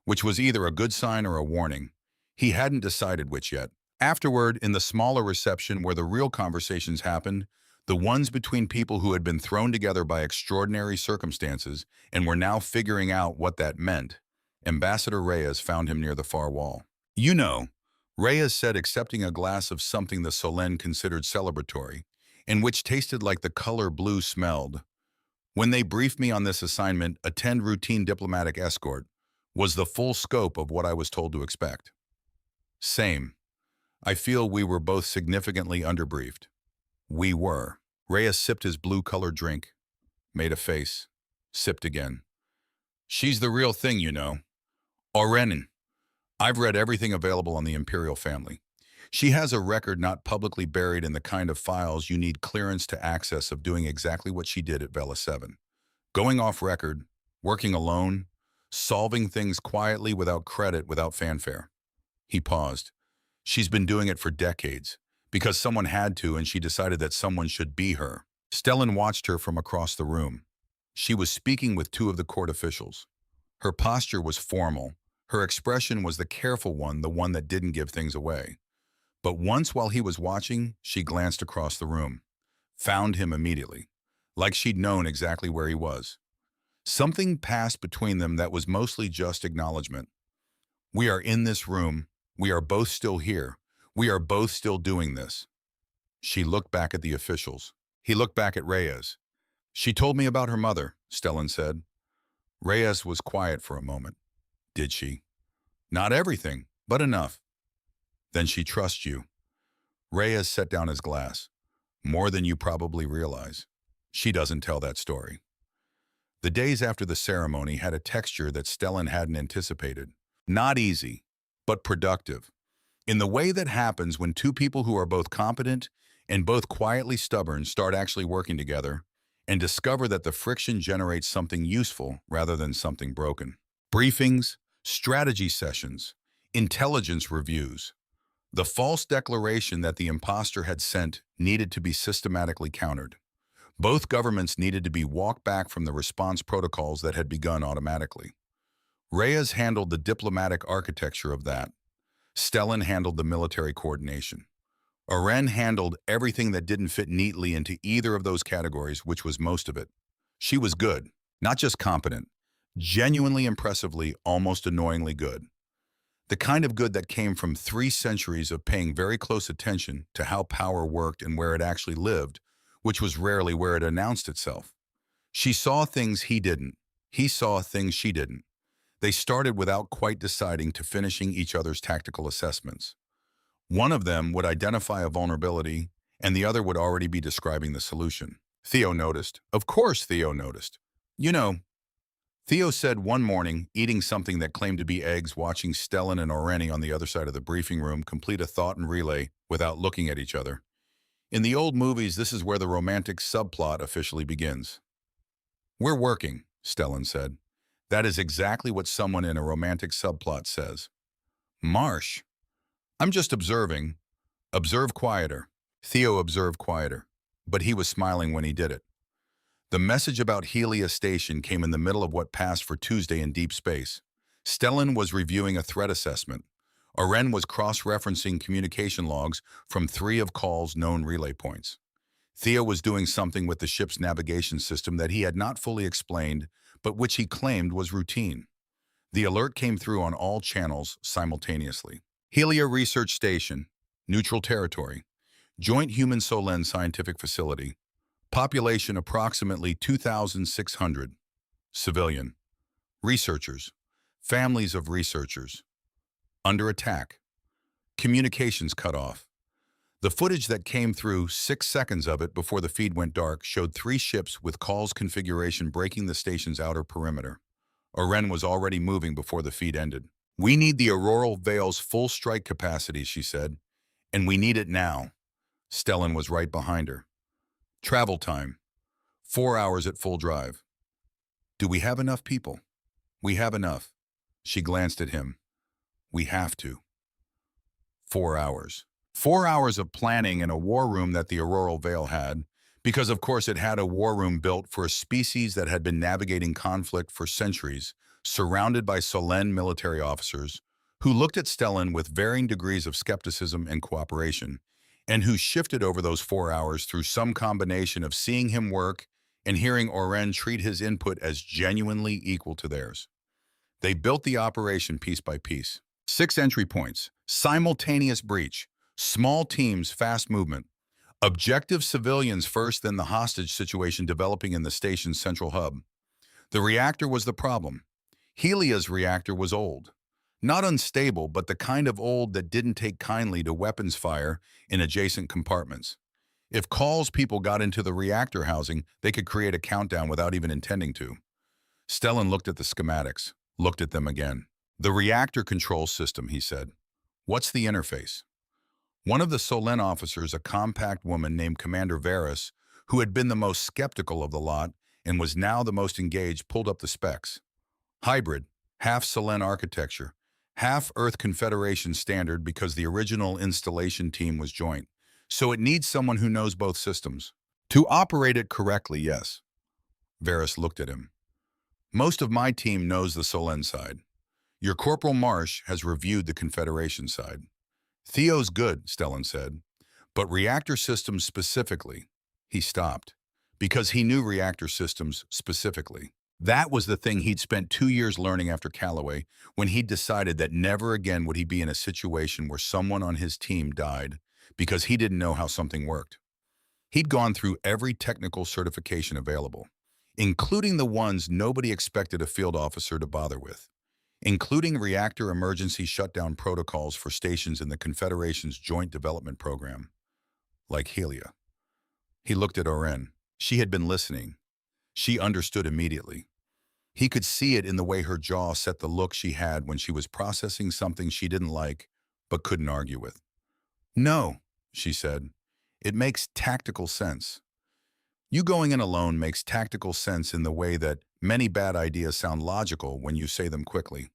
which was either a good sign or a warning. He hadn't decided which yet. Afterward, in the smaller reception where the real conversations happened, the ones between people who had been thrown together by extraordinary circumstances and were now figuring out what that meant, Ambassador Reyes found him near the far wall. You know, Reyes said, accepting a glass of something the Solene considered celebratory, and which tasted like the color blue smelled. When they briefed me on this assignment, attend routine diplomatic escort, was the full scope of what I was told to expect. Same. I feel we were both significantly underbriefed. We were. Reyes sipped his blue-colored drink, made a face, sipped again. She's the real thing, you know. Orenin. I've read everything available on the Imperial family. She has a record not publicly buried in the kind of files you need clearance to access of doing exactly what she did at Vela 7. Going off record, working alone, solving things quietly without credit, without fanfare. He paused. She's been doing it for decades, because someone had to and she decided that someone should be her. Stellan watched her from across the room. She was speaking with 2 of the court officials. Her posture was formal. Her expression was the careful one, the one that didn't give things away. But once while he was watching, she glanced across the room, found him immediately, like she'd known exactly where he was. Something passed between them that was mostly just acknowledgement. We are in this room. We are both still here. We are both still doing this. She looked back at the officials. He looked back at Reyes. She told me about her mother, Stellan said. Reyes was quiet for a moment. Did she? Not everything, but enough. Then she trusts you. Reyes set down his glass. More than you probably realize. She doesn't tell that story. The days after the ceremony had a texture that Stellan hadn't anticipated. Not easy, but productive. In the way that happens when 2 people who are both competent and both quietly stubborn start actually working together and discover that the friction generates something useful rather than something broken. Briefings, strategy sessions, intelligence reviews. The false declaration that the imposter had sent needed to be systematically countered. Both governments needed to be walked back from the response protocols that had begun automatically. Reyes handled the diplomatic architecture of that. Stellan handled the military coordination. Oren handled everything that didn't fit neatly into either of those categories, which was most of it. She was good, not just competent, genuinely impressively, almost annoyingly good. The kind of good that came from 3 centuries of paying very close attention to how power worked and where it actually lived, which was rarely where it announced itself. She saw things he didn't. He saw things she didn't. They started without quite deciding to finishing each other's tactical assessments. One of them would identify a vulnerability, and the other would already be describing the solution. Theo noticed. Of course Theo noticed. You know, Theo said one morning, eating something that claimed to be eggs, watching Stellan and Oreni on the other side of the briefing room complete a thought and relay without looking at each other. In the old movies, this is where the romantic subplot officially begins. We're working, Stellan said. That is exactly what someone in a romantic subplot says. Marsh. I'm just observing. Observe quieter. Theo observed quieter, but he was smiling when he did it. The message about Helia Station came in the middle of what passed for Tuesday in deep space. Stellan was reviewing a threat assessment. Oren was cross-referencing communication logs from 3 of Call's known relay points. Theo was doing something with the ship's navigation system that he had not fully explained, but which he claimed was routine. The alert came through on all channels simultaneously. Helia Research Station, Neutral Territory, Joint Human-Solen Scientific Facility, population approximately 2,600, civilian, researchers, families of researchers, under attack, communications cut off. The footage that came through, 6 seconds of it before the feed went dark, showed 3 ships with Call's configuration breaking the station's outer perimeter. Oren was already moving before the feed ended. We need the Auroral Veil's full strike capacity, she said, and we need it now. Stellan was right behind her. Travel time, 4 hours at full drive. Do we have enough people? We have enough. She glanced at him. We have to. 4 hours. 4 hours of planning in a war room that the Auroral Veil had, because of course it had a war room built for a species that had been navigating conflict for centuries, surrounded by Solen military officers, who looked at Stellan with varying degrees of skepticism and cooperation, and who shifted over those 4 hours through some combination of seeing him work and hearing Oren treat his input as genuinely equal to theirs. They built the operation piece by piece. 6 entry points, simultaneous breach, small teams, fast movement, objective civilians first, then the hostage situation developing in the station's central hub. The reactor was the problem. Helia's reactor was old. Not unstable, but the kind of old that didn't take kindly to weapons fire in adjacent compartments. If Call's people got into the reactor housing, they could create a countdown without even intending to. Stellan looked at the schematics, looked at them again. The reactor control system, he said. What's the interface? One of the Solen officers, a compact woman named Commander Varys, who had been the most skeptical of the lot and was now the most engaged, pulled up the specs. Hybrid, half Solen architecture, half Earth Confederation standard because the original installation team was joint. So it needs someone who knows both systems. To operate it correctly, yes. Varys looked at him. Most of my team knows the Solen side. Your Corporal Marsh has reviewed the Confederation side. Theo's good, Stellan said, but reactor systems specifically. He stopped, because he knew reactor systems specifically. That was the thing he'd spent 2 years learning after Calloway, when he'd decided that never again would he be in a situation where someone on his team died because he didn't know how something worked. He'd gone through every technical certification available, including the ones nobody expected a field officer to bother with, including reactor emergency shutdown protocols for stations in the Confederation's Joint Development Program, like Helia. He looked at Oren. She had been listening. She understood immediately. He could see it in the way her jaw set, the look she had when she was processing something she didn't like but couldn't argue with. No, she said. It makes tactical sense. You going in alone makes tactical sense in the way that many bad ideas sound logical when you say them quickly.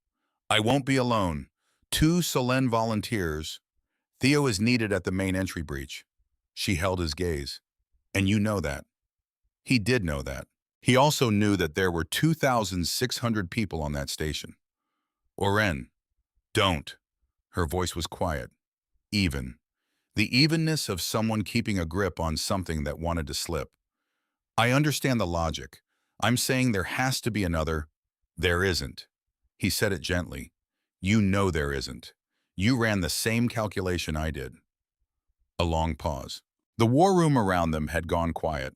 I won't be alone. 2 Solen volunteers. Theo is needed at the main entry breach. She held his gaze. And you know that. He did know that. He also knew that there were 2,600 people on that station. Oren, don't. Her voice was quiet. Even. The evenness of someone keeping a grip on something that wanted to slip. I understand the logic. I'm saying there has to be another. There isn't. He said it gently. You know there isn't. You ran the same calculation I did. A long pause. The war room around them had gone quiet.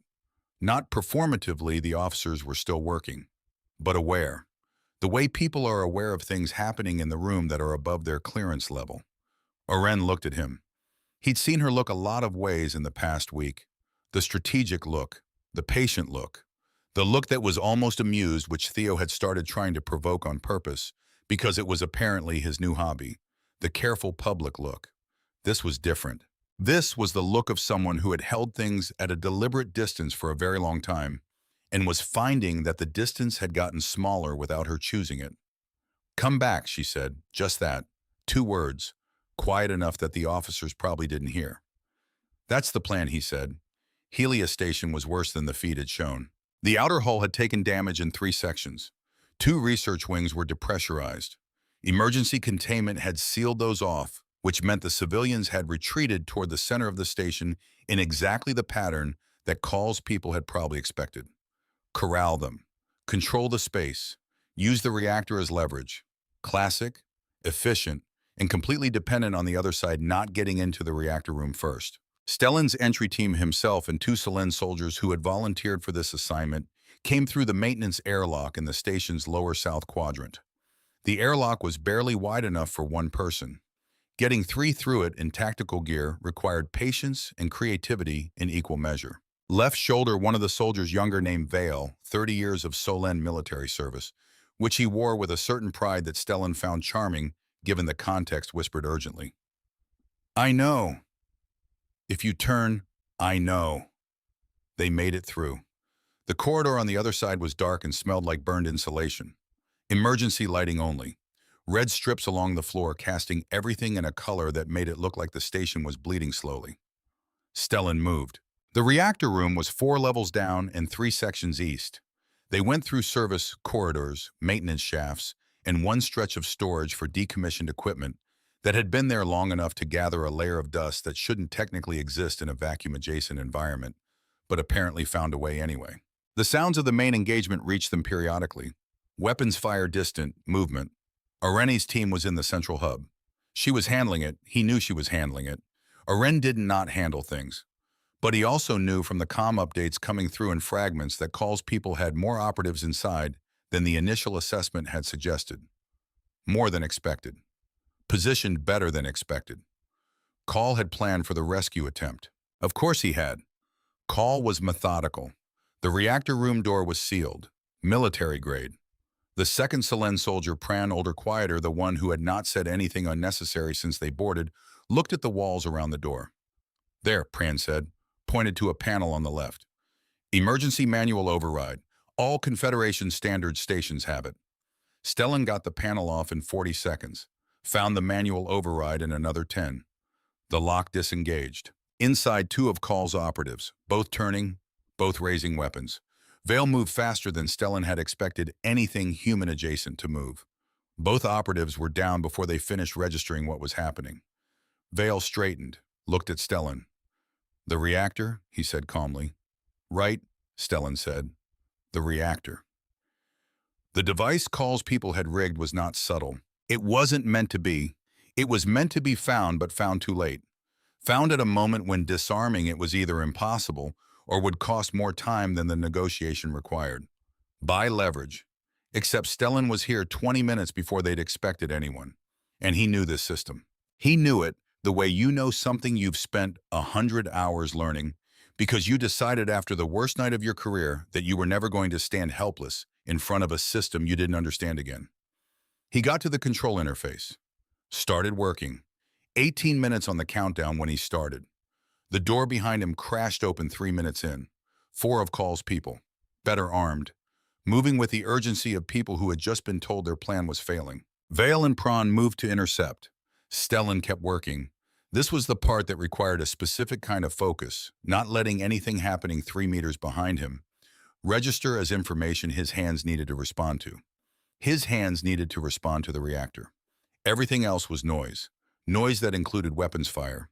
Not performatively, the officers were still working, but aware. The way people are aware of things happening in the room that are above their clearance level. Oren looked at him. He'd seen her look a lot of ways in the past week. The strategic look, the patient look, the look that was almost amused, which Theo had started trying to provoke on purpose because it was apparently his new hobby. The careful public look. This was different. This was the look of someone who had held things at a deliberate distance for a very long time and was finding that the distance had gotten smaller without her choosing it. Come back, she said, just that. 2 words, quiet enough that the officers probably didn't hear. That's the plan, he said. Helios Station was worse than the feed had shown. The outer hull had taken damage in 3 sections. 2 research wings were depressurized. Emergency containment had sealed those off, which meant the civilians had retreated toward the center of the station in exactly the pattern that Call's people had probably expected. Corral them, control the space, use the reactor as leverage. Classic, efficient, and completely dependent on the other side not getting into the reactor room first. Stellan's entry team himself and 2 Selene soldiers who had volunteered for this assignment came through the maintenance airlock in the station's lower south quadrant. The airlock was barely wide enough for 1 person. Getting 3 through it in tactical gear required patience and creativity in equal measure. Left shoulder, one of the soldiers younger named Vale, 30 years of Solent military service, which he wore with a certain pride that Stellan found charming given the context, whispered urgently. I know. If you turn, I know. They made it through. The corridor on the other side was dark and smelled like burned insulation. Emergency lighting only. Red strips along the floor casting everything in a color that made it look like the station was bleeding slowly. Stellan moved. The reactor room was 4 levels down and 3 sections east. They went through service corridors, maintenance shafts, and 1 stretch of storage for decommissioned equipment that had been there long enough to gather a layer of dust that shouldn't technically exist in a vacuum-adjacent environment, but apparently found a way anyway. The sounds of the main engagement reached them periodically. Weapons fire distant, movement. Oren's team was in the central hub. She was handling it. He knew she was handling it. Oren did not handle things. But he also knew from the comm updates coming through in fragments that Call's people had more operatives inside than the initial assessment had suggested. More than expected. Positioned better than expected. Call had planned for the rescue attempt. Of course he had. Call was methodical. The reactor room door was sealed. Military grade. The second Selene soldier, Pran, older, quieter, the one who had not said anything unnecessary since they boarded, looked at the walls around the door. There, Pran said, pointed to a panel on the left. Emergency manual override. All Confederation standard stations have it. Stellan got the panel off in 40 seconds. Found the manual override in another 10. The lock disengaged. Inside 2 of Call's operatives, both turning, both raising weapons. Vale moved faster than Stellan had expected anything human-adjacent to move. Both operatives were down before they finished registering what was happening. Vale straightened, looked at Stellan. The reactor, he said calmly. Right, Stellan said. The reactor. The device Call's people had rigged was not subtle. It wasn't meant to be. It was meant to be found, but found too late. Found at a moment when disarming it was either impossible or would cost more time than the negotiation required. Buy leverage. Except Stellan was here 20 minutes before they'd expected anyone. And he knew this system. He knew it the way you know something you've spent 100 hours learning because you decided after the worst night of your career that you were never going to stand helpless in front of a system you didn't understand again. He got to the control interface. Started working. 18 minutes on the countdown when he started. The door behind him crashed open 3 minutes in. 4 of Call's people, better armed, moving with the urgency of people who had just been told their plan was failing. Vale and Pran moved to intercept. Stellan kept working. This was the part that required a specific kind of focus, not letting anything happening 3 meters behind him register as information his hands needed to respond to. His hands needed to respond to the reactor. Everything else was noise. Noise that included weapons fire.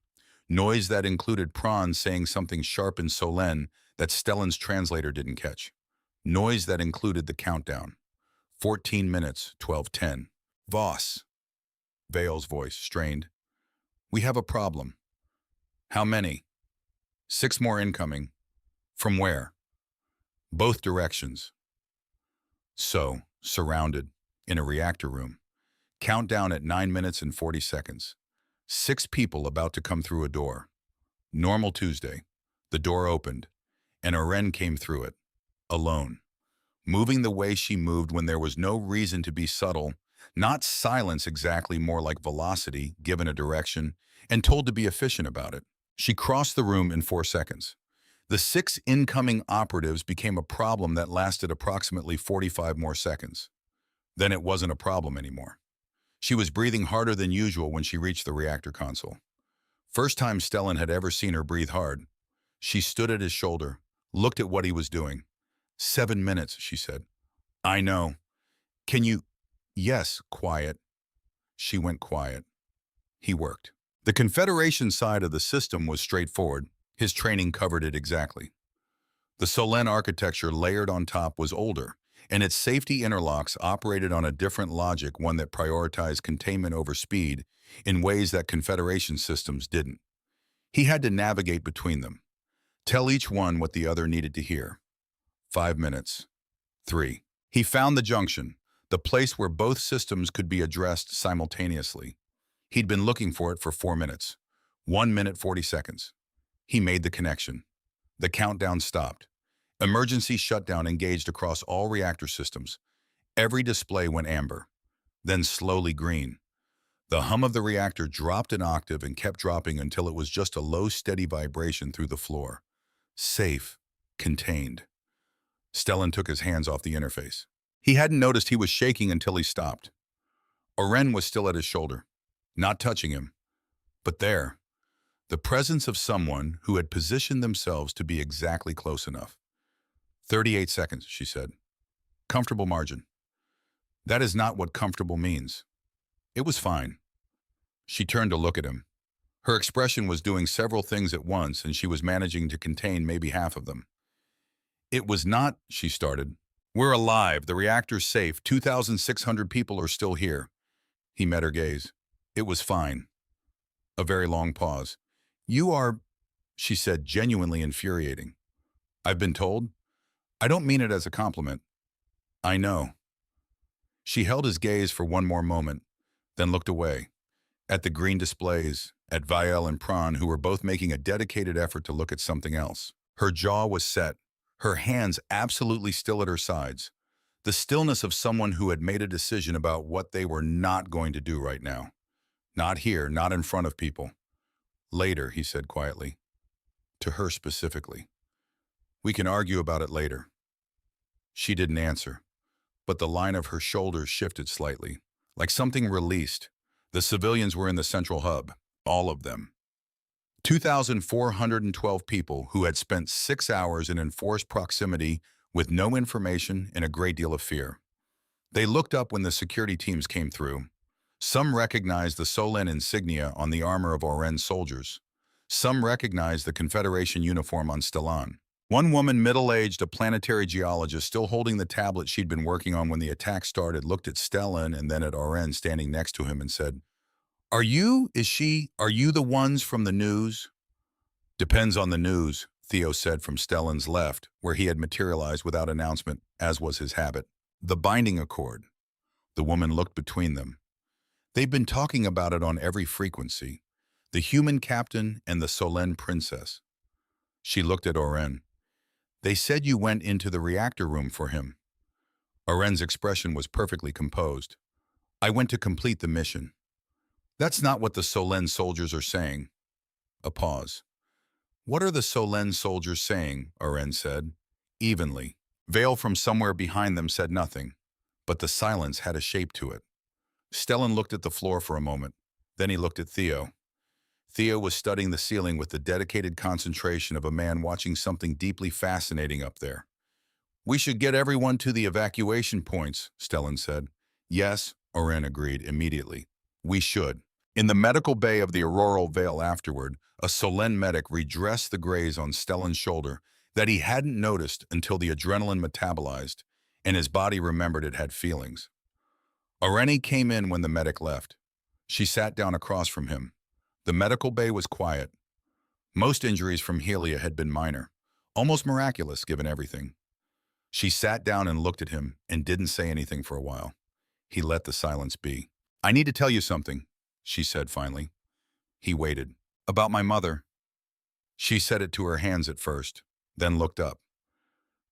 Noise that included Prawn saying something sharp in Solen that Stellan's translator didn't catch. Noise that included the countdown. 14 minutes, 12:10. Voss. Vale's voice, strained. We have a problem. How many? 6 more incoming. From where? Both directions. So, surrounded, in a reactor room. Countdown at 9 minutes and 40 seconds. 6 people about to come through a door. Normal Tuesday. The door opened, and Oren came through it, alone. Moving the way she moved when there was no reason to be subtle, not silence exactly, more like velocity, given a direction, and told to be efficient about it. She crossed the room in 4 seconds. The 6 incoming operatives became a problem that lasted approximately 45 more seconds. Then it wasn't a problem anymore. She was breathing harder than usual when she reached the reactor console. First time Stellan had ever seen her breathe hard. She stood at his shoulder, looked at what he was doing. 7 minutes, she said. I know. Can you? Yes, quiet. She went quiet. He worked. The Confederation side of the system was straightforward. His training covered it exactly. The Solen architecture layered on top was older, and its safety interlocks operated on a different logic, one that prioritized containment over speed in ways that Confederation systems didn't. He had to navigate between them, tell each one what the other needed to hear. 5 minutes. 3. He found the junction, the place where both systems could be addressed simultaneously. He'd been looking for it for 4 minutes. 1 minute 40 seconds. He made the connection. The countdown stopped. Emergency shutdown engaged across all reactor systems. Every display went amber, then slowly green. The hum of the reactor dropped an octave and kept dropping until it was just a low, steady vibration through the floor. Safe. Contained. Stellan took his hands off the interface. He hadn't noticed he was shaking until he stopped. Oren was still at his shoulder, not touching him. But there, the presence of someone who had positioned themselves to be exactly close enough. 38 seconds, she said. Comfortable margin. That is not what comfortable means. It was fine. She turned to look at him. Her expression was doing several things at once, and she was managing to contain maybe half of them. It was not, she started. We're alive. The reactor's safe. 2,600 people are still here. He met her gaze. It was fine. A very long pause. You are, she said, genuinely infuriating. I've been told. I don't mean it as a compliment. I know. She held his gaze for one more moment, then looked away. At the green displays, at Vael and Prawn, who were both making a dedicated effort to look at something else. Her jaw was set, her hands absolutely still at her sides. The stillness of someone who had made a decision about what they were not going to do right now. Not here, not in front of people. Later, he said quietly. To her specifically. We can argue about it later. She didn't answer, but the line of her shoulders shifted slightly, like something released. The civilians were in the central hub, all of them. 2,412 people who had spent 6 hours in enforced proximity with no information and a great deal of fear. They looked up when the security teams came through. Some recognized the Solen insignia on the armor of Oren's soldiers. Some recognized the Confederation uniform on Stellan. One woman, middle-aged, a planetary geologist, still holding the tablet she'd been working on when the attack started, looked at Stellan and then at Oren standing next to him and said, are you the ones from the news? Depends on the news, Theo said from Stellan's left, where he had materialized without announcement, as was his habit. The binding accord. The woman looked between them. They've been talking about it on every frequency. The human captain and the Solen princess. She looked at Oren. They said you went into the reactor room for him. Oren's expression was perfectly composed. I went to complete the mission. That's not what the Solen soldiers are saying. A pause. What are the Solen soldiers saying? Oren said, evenly. Vael from somewhere behind them said nothing, but the silence had a shape to it. Stellan looked at the floor for a moment. Then he looked at Theo. Theo was studying the ceiling with the dedicated concentration of a man watching something deeply fascinating up there. We should get everyone to the evacuation points, Stellan said. Yes, Oren agreed immediately. We should. In the medical bay of the Auroral Vale afterward, a Solen medic redressed the graze on Stellan's shoulder that he hadn't noticed until the adrenaline metabolized, and his body remembered it had feelings. Oreni came in when the medic left. She sat down across from him. The medical bay was quiet. Most injuries from Helia had been minor, almost miraculous given everything. She sat down and looked at him and didn't say anything for a while. He let the silence be. I need to tell you something, she said finally. He waited. About my mother. She said it to her hands at first, then looked up.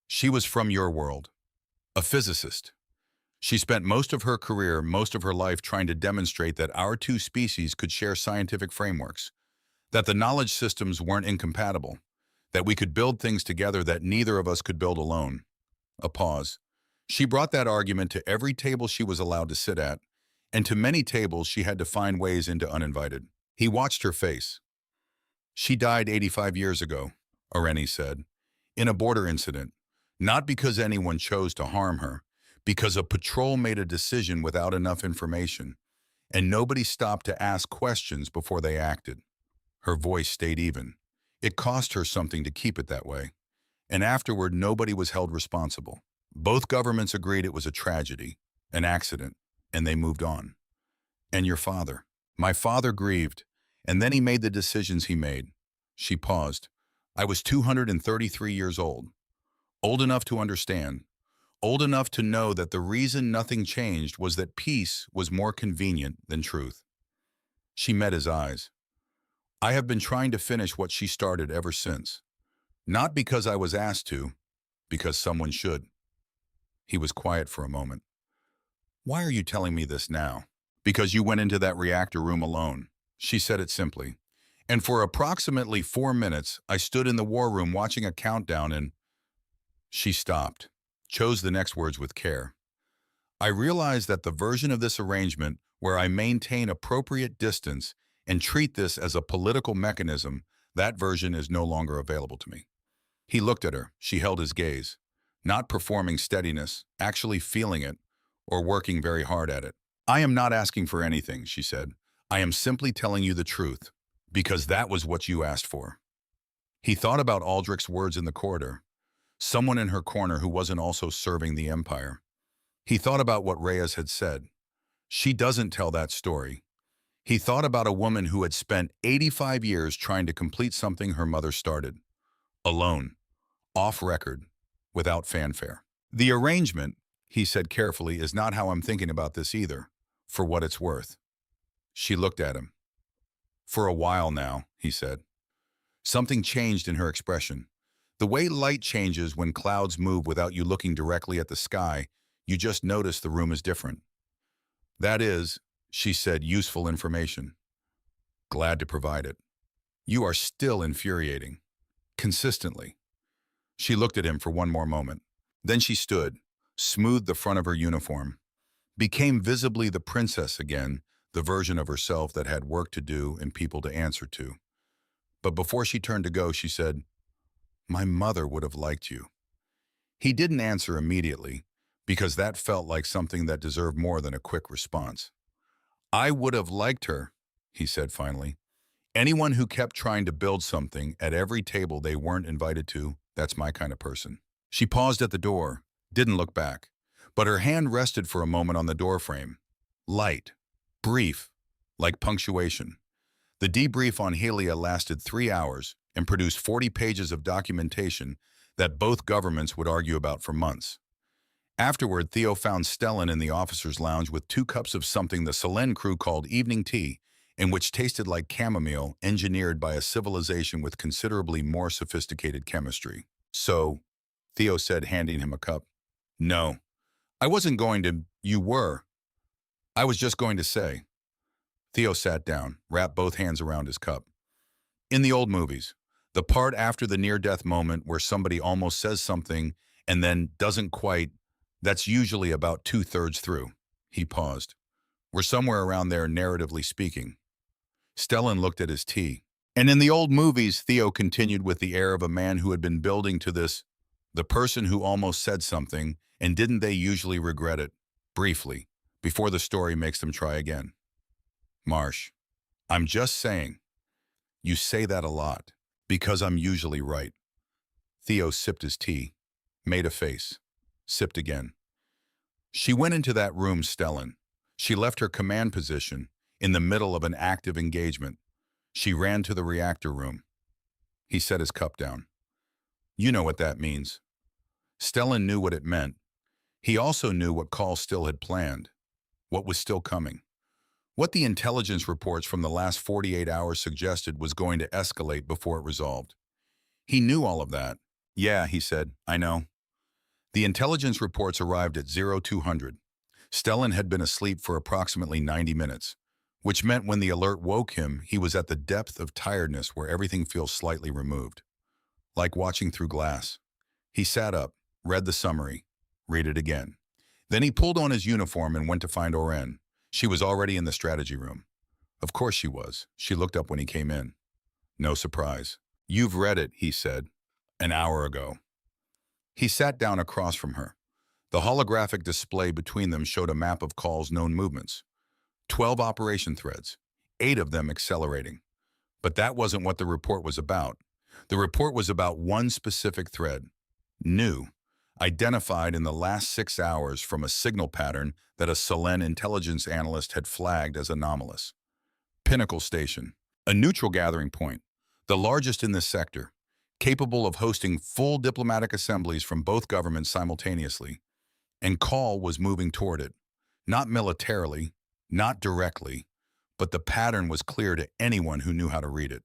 She was from your world. A physicist. She spent most of her career, most of her life trying to demonstrate that our two species could share scientific frameworks, that the knowledge systems weren't incompatible, that we could build things together that neither of us could build alone. A pause. She brought that argument to every table she was allowed to sit at, and to many tables she had to find ways into uninvited. He watched her face. She died 85 years ago, Oreni said, in a border incident, not because anyone chose to harm her, because a patrol made a decision without enough information, and nobody stopped to ask questions before they acted. Her voice stayed even. It cost her something to keep it that way, and afterward nobody was held responsible. Both governments agreed it was a tragedy, an accident, and they moved on. And your father? My father grieved, and then he made the decisions he made. She paused. I was 233 years old enough to understand, old enough to know that the reason nothing changed was that peace was more convenient than truth. She met his eyes. I have been trying to finish what she started ever since. Not because I was asked to, because someone should. He was quiet for a moment. Why are you telling me this now? Because you went into that reactor room alone. She said it simply. And for approximately 4 minutes, I stood in the war room watching a countdown and... She stopped, chose the next words with care. I realized that the version of this arrangement where I maintain appropriate distance and treat this as a political mechanism, that version is no longer available to me. He looked at her. She held his gaze, not performing steadiness, actually feeling it, or working very hard at it. I am not asking for anything, she said. I am simply telling you the truth, because that was what you asked for. He thought about Aldrich's words in the corridor, someone in her corner who wasn't also serving the Empire. He thought about what Reyes had said. She doesn't tell that story. He thought about a woman who had spent 85 years trying to complete something her mother started. Alone, off record, without fanfare. The arrangement, he said carefully, is not how I'm thinking about this either, for what it's worth. She looked at him. For a while now, he said. Something changed in her expression. The way light changes when clouds move without you looking directly at the sky, you just notice the room is different. That is, she said, useful information. Glad to provide it. You are still infuriating. Consistently. She looked at him for one more moment. Then she stood, smoothed the front of her uniform, became visibly the princess again, the version of herself that had work to do and people to answer to. But before she turned to go, she said, My mother would have liked you. He didn't answer immediately, because that felt like something that deserved more than a quick response. I would have liked her, he said finally. Anyone who kept trying to build something at every table they weren't invited to, that's my kind of person. She paused at the door, didn't look back, but her hand rested for a moment on the doorframe. Light, brief, like punctuation. The debrief on Helia lasted 3 hours and produced 40 pages of documentation that both governments would argue about for months. Afterward, Theo found Stellan in the officer's lounge with 2 cups of something the Solen crew called evening tea, and which tasted like chamomile engineered by a civilization with considerably more sophisticated chemistry. So, Theo said, handing him a cup. No, I wasn't going to. You were. I was just going to say. Theo sat down, wrapped both hands around his cup. In the old movies, the part after the near-death moment where somebody almost says something and then doesn't quite, that's usually about 2/3 through. He paused. We're somewhere around there narratively speaking. Stellan looked at his tea. And in the old movies, Theo continued with the air of a man who had been building to this, the person who almost said something, and didn't they usually regret it, briefly, before the story makes them try again. Marsh, I'm just saying. You say that a lot, because I'm usually right. Theo sipped his tea, made a face, sipped again. She went into that room, Stellan. She left her command position, in the middle of an active engagement. She ran to the reactor room. He set his cup down. You know what that means. Stellan knew what it meant. He also knew what Call still had planned, what was still coming. What the intelligence reports from the last 48 hours suggested was going to escalate before it resolved. He knew all of that. Yeah, he said, I know. The intelligence reports arrived at 0200. Stellan had been asleep for approximately 90 minutes, which meant when the alert woke him, he was at the depth of tiredness where everything feels slightly removed. Like watching through glass. He sat up, read the summary, read it again. Then he pulled on his uniform and went to find Oren. She was already in the strategy room. Of course she was. She looked up when he came in. No surprise. You've read it, he said, an hour ago. He sat down across from her. The holographic display between them showed a map of Call's known movements. 12 operation threads, 8 of them accelerating. But that wasn't what the report was about. The report was about one specific thread, new, identified in the last 6 hours from a signal pattern that a Selen intelligence analyst had flagged as anomalous. Pinnacle Station, a neutral gathering point, the largest in this sector, capable of hosting full diplomatic assemblies from both governments simultaneously. And Call was moving toward it, not militarily, not directly, but the pattern was clear to anyone who knew how to read it.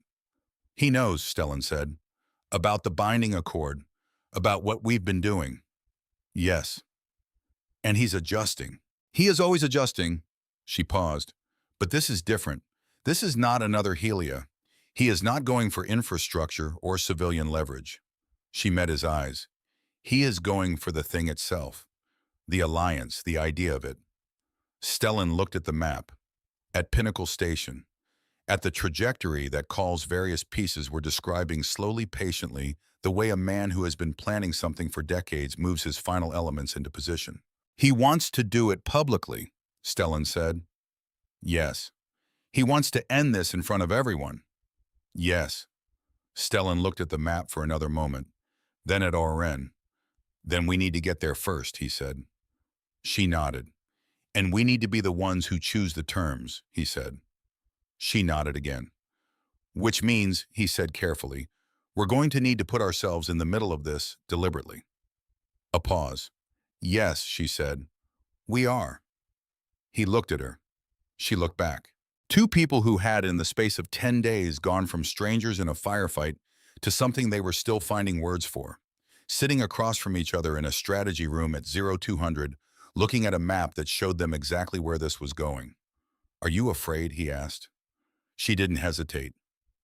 He knows, Stellan said, about the binding accord, about what we've been doing. Yes. And he's adjusting. He is always adjusting. She paused. But this is different. This is not another Helia. He is not going for infrastructure or civilian leverage. She met his eyes. He is going for the thing itself. The alliance, the idea of it. Stellan looked at the map, at Pinnacle Station, at the trajectory that Call's various pieces were describing slowly, patiently, the way a man who has been planning something for decades moves his final elements into position. He wants to do it publicly, Stellan said. Yes. He wants to end this in front of everyone. Yes. Stellan looked at the map for another moment, then at Oren. Then we need to get there first, he said. She nodded. And we need to be the ones who choose the terms, he said. She nodded again. Which means, he said carefully, we're going to need to put ourselves in the middle of this deliberately. A pause. Yes, she said. We are. He looked at her. She looked back. Two people who had, in the space of 10 days, gone from strangers in a firefight to something they were still finding words for, sitting across from each other in a strategy room at 0200, looking at a map that showed them exactly where this was going. Are you afraid? He asked. She didn't hesitate.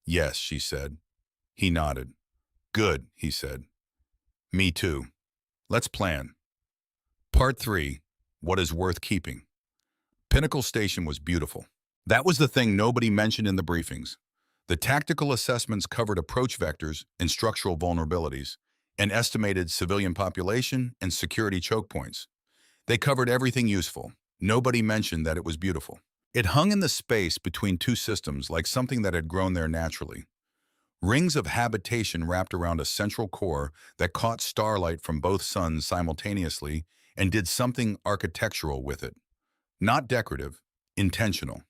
Yes, she said. He nodded. Good, he said. Me too. Let's plan. Part 3. What is worth keeping? Pinnacle Station was beautiful. That was the thing nobody mentioned in the briefings. The tactical assessments covered approach vectors and structural vulnerabilities, and estimated civilian population and security choke points. They covered everything useful. Nobody mentioned that it was beautiful. It hung in the space between two systems like something that had grown there naturally. Rings of habitation wrapped around a central core that caught starlight from both suns simultaneously and did something architectural with it. Not decorative, intentional.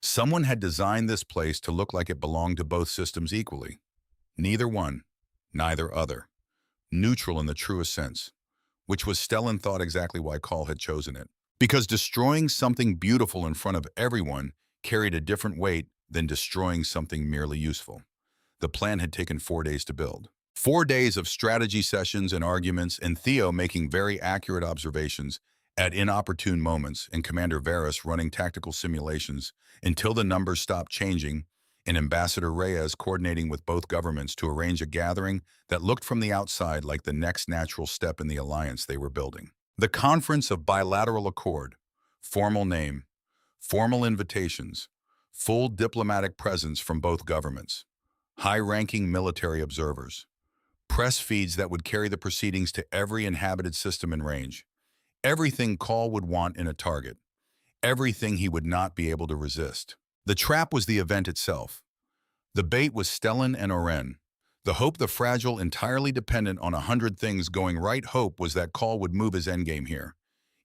Someone had designed this place to look like it belonged to both systems equally. Neither one, neither other. Neutral in the truest sense, which was Stellan thought exactly why Call had chosen it. Because destroying something beautiful in front of everyone carried a different weight than destroying something merely useful. The plan had taken 4 days to build. 4 days of strategy sessions and arguments, and Theo making very accurate observations at inopportune moments, and Commander Varys running tactical simulations until the numbers stopped changing, and Ambassador Reyes coordinating with both governments to arrange a gathering that looked from the outside like the next natural step in the alliance they were building. The Conference of Bilateral Accord, formal name, formal invitations, Full diplomatic presence from both governments. High-ranking military observers. Press feeds that would carry the proceedings to every inhabited system in range. Everything Call would want in a target. Everything he would not be able to resist. The trap was the event itself. The bait was Stellan and Oren. The fragile, entirely dependent on 100 things going right hope was that Call would move his endgame here.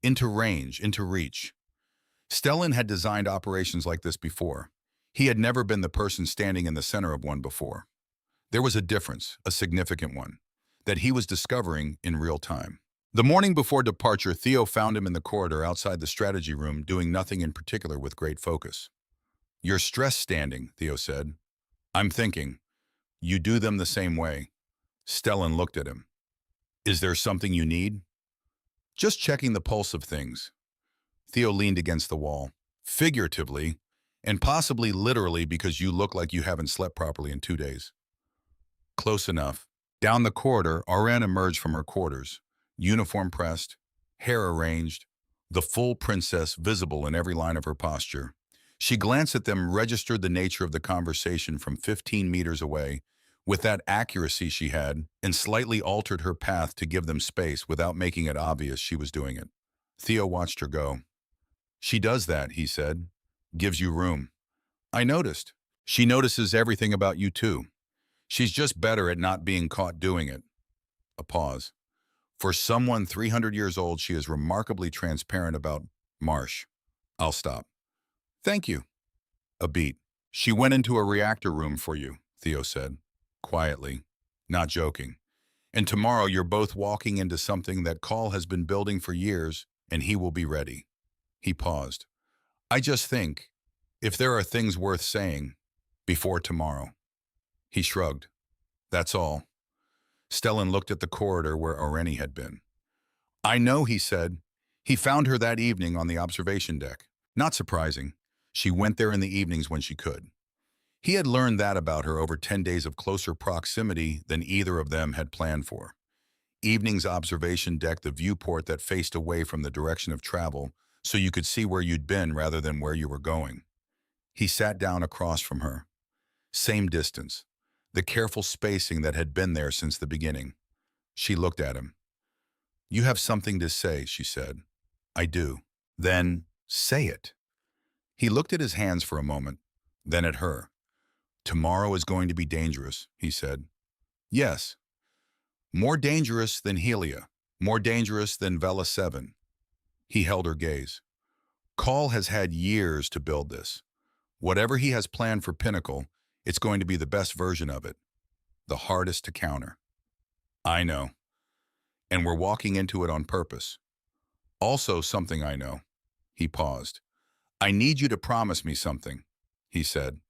Into range, into reach. Stellan had designed operations like this before. He had never been the person standing in the center of one before. There was a difference, a significant one, that he was discovering in real time. The morning before departure, Theo found him in the corridor outside the strategy room, doing nothing in particular with great focus. "You're stress standing," Theo said. "I'm thinking. You do them the same way." Stellan looked at him. "Is there something you need?" "Just checking the pulse of things." Theo leaned against the wall. "Figuratively, and possibly literally because you look like you haven't slept properly in 2 days." "Close enough." Down the corridor, Oren emerged from her quarters, uniform pressed, hair arranged, the full princess visible in every line of her posture. She glanced at them, registered the nature of the conversation from 15 meters away, with that accuracy she had, and slightly altered her path to give them space without making it obvious she was doing it. Theo watched her go. "She does that," he said. "Gives you room." "I noticed. She notices everything about you too. She's just better at not being caught doing it." A pause. "For someone 300 years old, she is remarkably transparent about Marsh." "I'll stop." "Thank you." A beat. "She went into a reactor room for you," Theo said, quietly, not joking. "And tomorrow you're both walking into something that Call has been building for years, and he will be ready." He paused. "I just think, if there are things worth saying, before tomorrow." He shrugged. "That's all." Stellan looked at the corridor where Oreni had been. "I know," he said. "He found her that evening on the observation deck. Not surprising. She went there in the evenings when she could." He had learned that about her over 10 days of closer proximity than either of them had planned for. Evening's observation deck, the viewport that faced away from the direction of travel, so you could see where you'd been rather than where you were going. He sat down across from her. Same distance. The careful spacing that had been there since the beginning. She looked at him. "You have something to say," she said. "I do." "Then, say it." He looked at his hands for a moment, then at her. "Tomorrow is going to be dangerous," he said. "Yes. More dangerous than Helia. More dangerous than Vela 7. He held her gaze. "Call has had years to build this. Whatever he has planned for Pinnacle, it's going to be the best version of it. The hardest to counter." "I know. And we're walking into it on purpose. Also something I know." He paused. "I need you to promise me something," he said.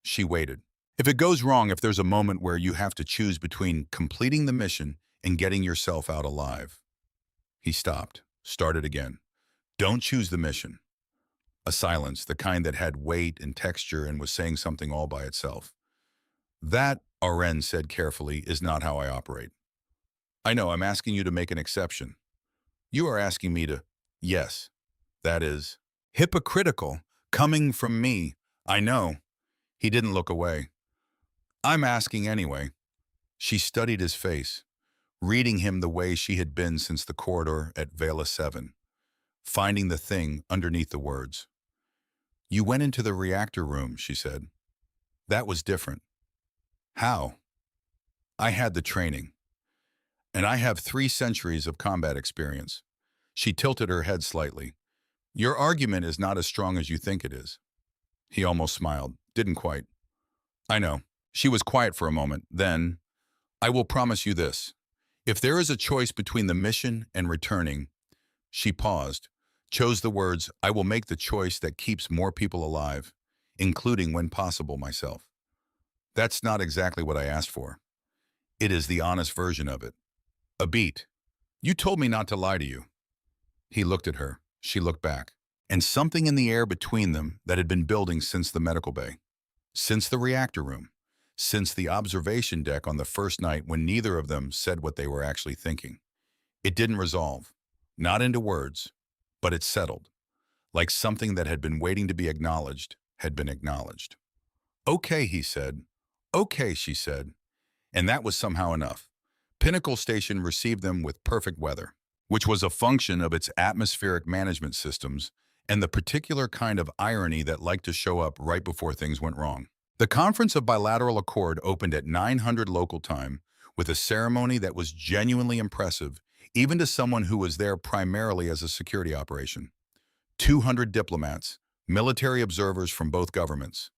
She waited. "If it goes wrong, if there's a moment where you have to choose between completing the mission and getting yourself out alive." He stopped, started again. "Don't choose the mission." A silence, the kind that had weight and texture and was saying something all by itself. "That," Oren said carefully, "is not how I operate." "I know, I'm asking you to make an exception." "You are asking me to..." "Yes. That is hypocritical, coming from me. I know." He didn't look away. "I'm asking anyway." She studied his face, reading him the way she had been since the corridor at Vela 7, finding the thing underneath the words. "You went into the reactor room," she said. "That was different." "How?" "I had the training. And I have 3 centuries of combat experience." She tilted her head slightly. "Your argument is not as strong as you think it is." He almost smiled. "Didn't quite." "I know." She was quiet for a moment. Then, "I will promise you this. If there is a choice between the mission and returning..." She paused, chose the words, "I will make the choice that keeps more people alive, including, when possible, myself." "That's not exactly what I asked for." "It is the honest version of it." A beat. "You told me not to lie to you." He looked at her. She looked back. And something in the air between them that had been building since the medical bay, since the reactor room, since the observation deck on the first night when neither of them said what they were actually thinking. It didn't resolve, not into words, but it settled, like something that had been waiting to be acknowledged, had been acknowledged. Okay, he said. Okay, she said. And that was somehow enough. Pinnacle Station received them with perfect weather, which was a function of its atmospheric management systems and the particular kind of irony that liked to show up right before things went wrong. The Conference of Bilateral Accord opened at 900 local time with a ceremony that was genuinely impressive, even to someone who was there primarily as a security operation. 200 diplomats, military observers from both governments,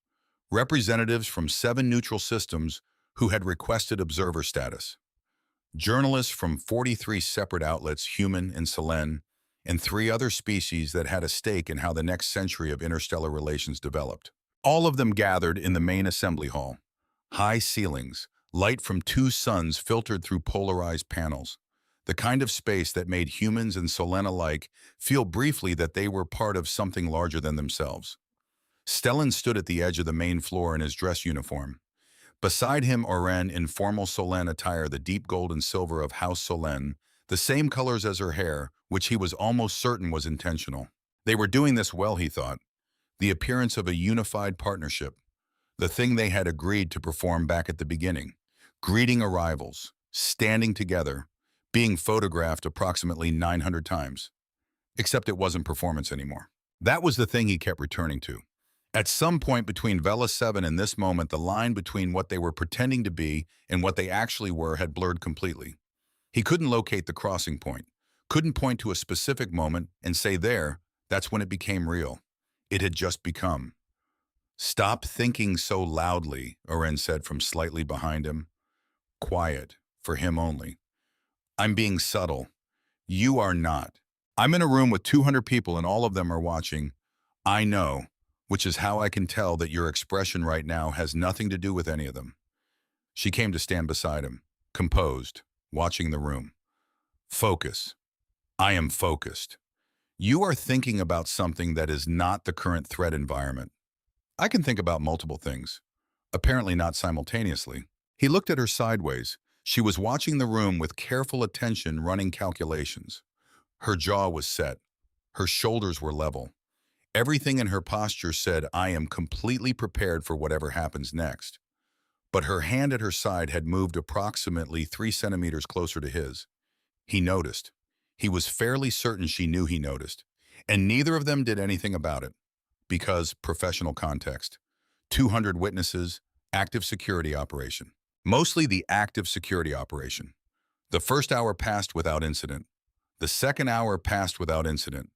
representatives from 7 neutral systems who had requested observer status, journalists from 43 separate outlets, human and Selene, and 3 other species that had a stake in how the next century of interstellar relations developed. All of them gathered in the main assembly hall. High ceilings, light from 2 suns filtered through polarized panels, the kind of space that made humans and Selene alike feel briefly that they were part of something larger than themselves. Stellan stood at the edge of the main floor in his dress uniform. Beside him, Oren, in formal Solène attire, the deep gold and silver of House Solène, the same colors as her hair, which he was almost certain was intentional. They were doing this well, he thought. The appearance of a unified partnership, the thing they had agreed to perform back at the beginning. Greeting arrivals, standing together, being photographed approximately 900 times. Except it wasn't performance anymore. That was the thing he kept returning to. At some point between Vela 7 and this moment, the line between what they were pretending to be and what they actually were had blurred completely. He couldn't locate the crossing point, couldn't point to a specific moment and say there, that's when it became real. It had just become. Stop thinking so loudly, Oren said from slightly behind him. Quiet, for him only. I'm being subtle. You are not. I'm in a room with 200 people and all of them are watching. I know, which is how I can tell that your expression right now has nothing to do with any of them. She came to stand beside him, composed, watching the room. Focus. I am focused. You are thinking about something that is not the current threat environment. I can think about multiple things, apparently not simultaneously. He looked at her sideways. She was watching the room with careful attention, running calculations. Her jaw was set. Her shoulders were level. Everything in her posture said, I am completely prepared for whatever happens next. But her hand at her side had moved approximately 3 centimeters closer to his. He noticed. He was fairly certain she knew he noticed. And neither of them did anything about it. Because professional context. 200 witnesses, active security operation. Mostly the active security operation. The first hour passed without incident. The second hour passed without incident.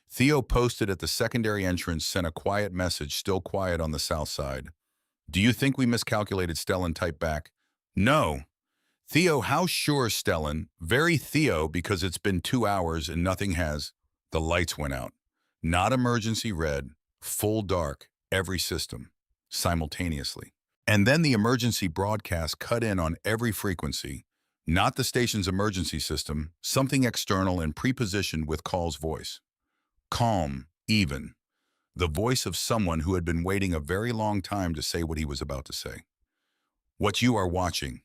Theo, posted at the secondary entrance, sent a quiet message, still quiet on the south side. Do you think we miscalculated? Stellan typed back. No. Theo, how sure, Stellan? Very Theo, because it's been 2 hours and nothing has. The lights went out. Not emergency red, full dark, every system, simultaneously. And then the emergency broadcast cut in on every frequency, not the station's emergency system, something external and prepositioned with Call's voice. Calm, even. The voice of someone who had been waiting a very long time to say what he was about to say. What you are watching,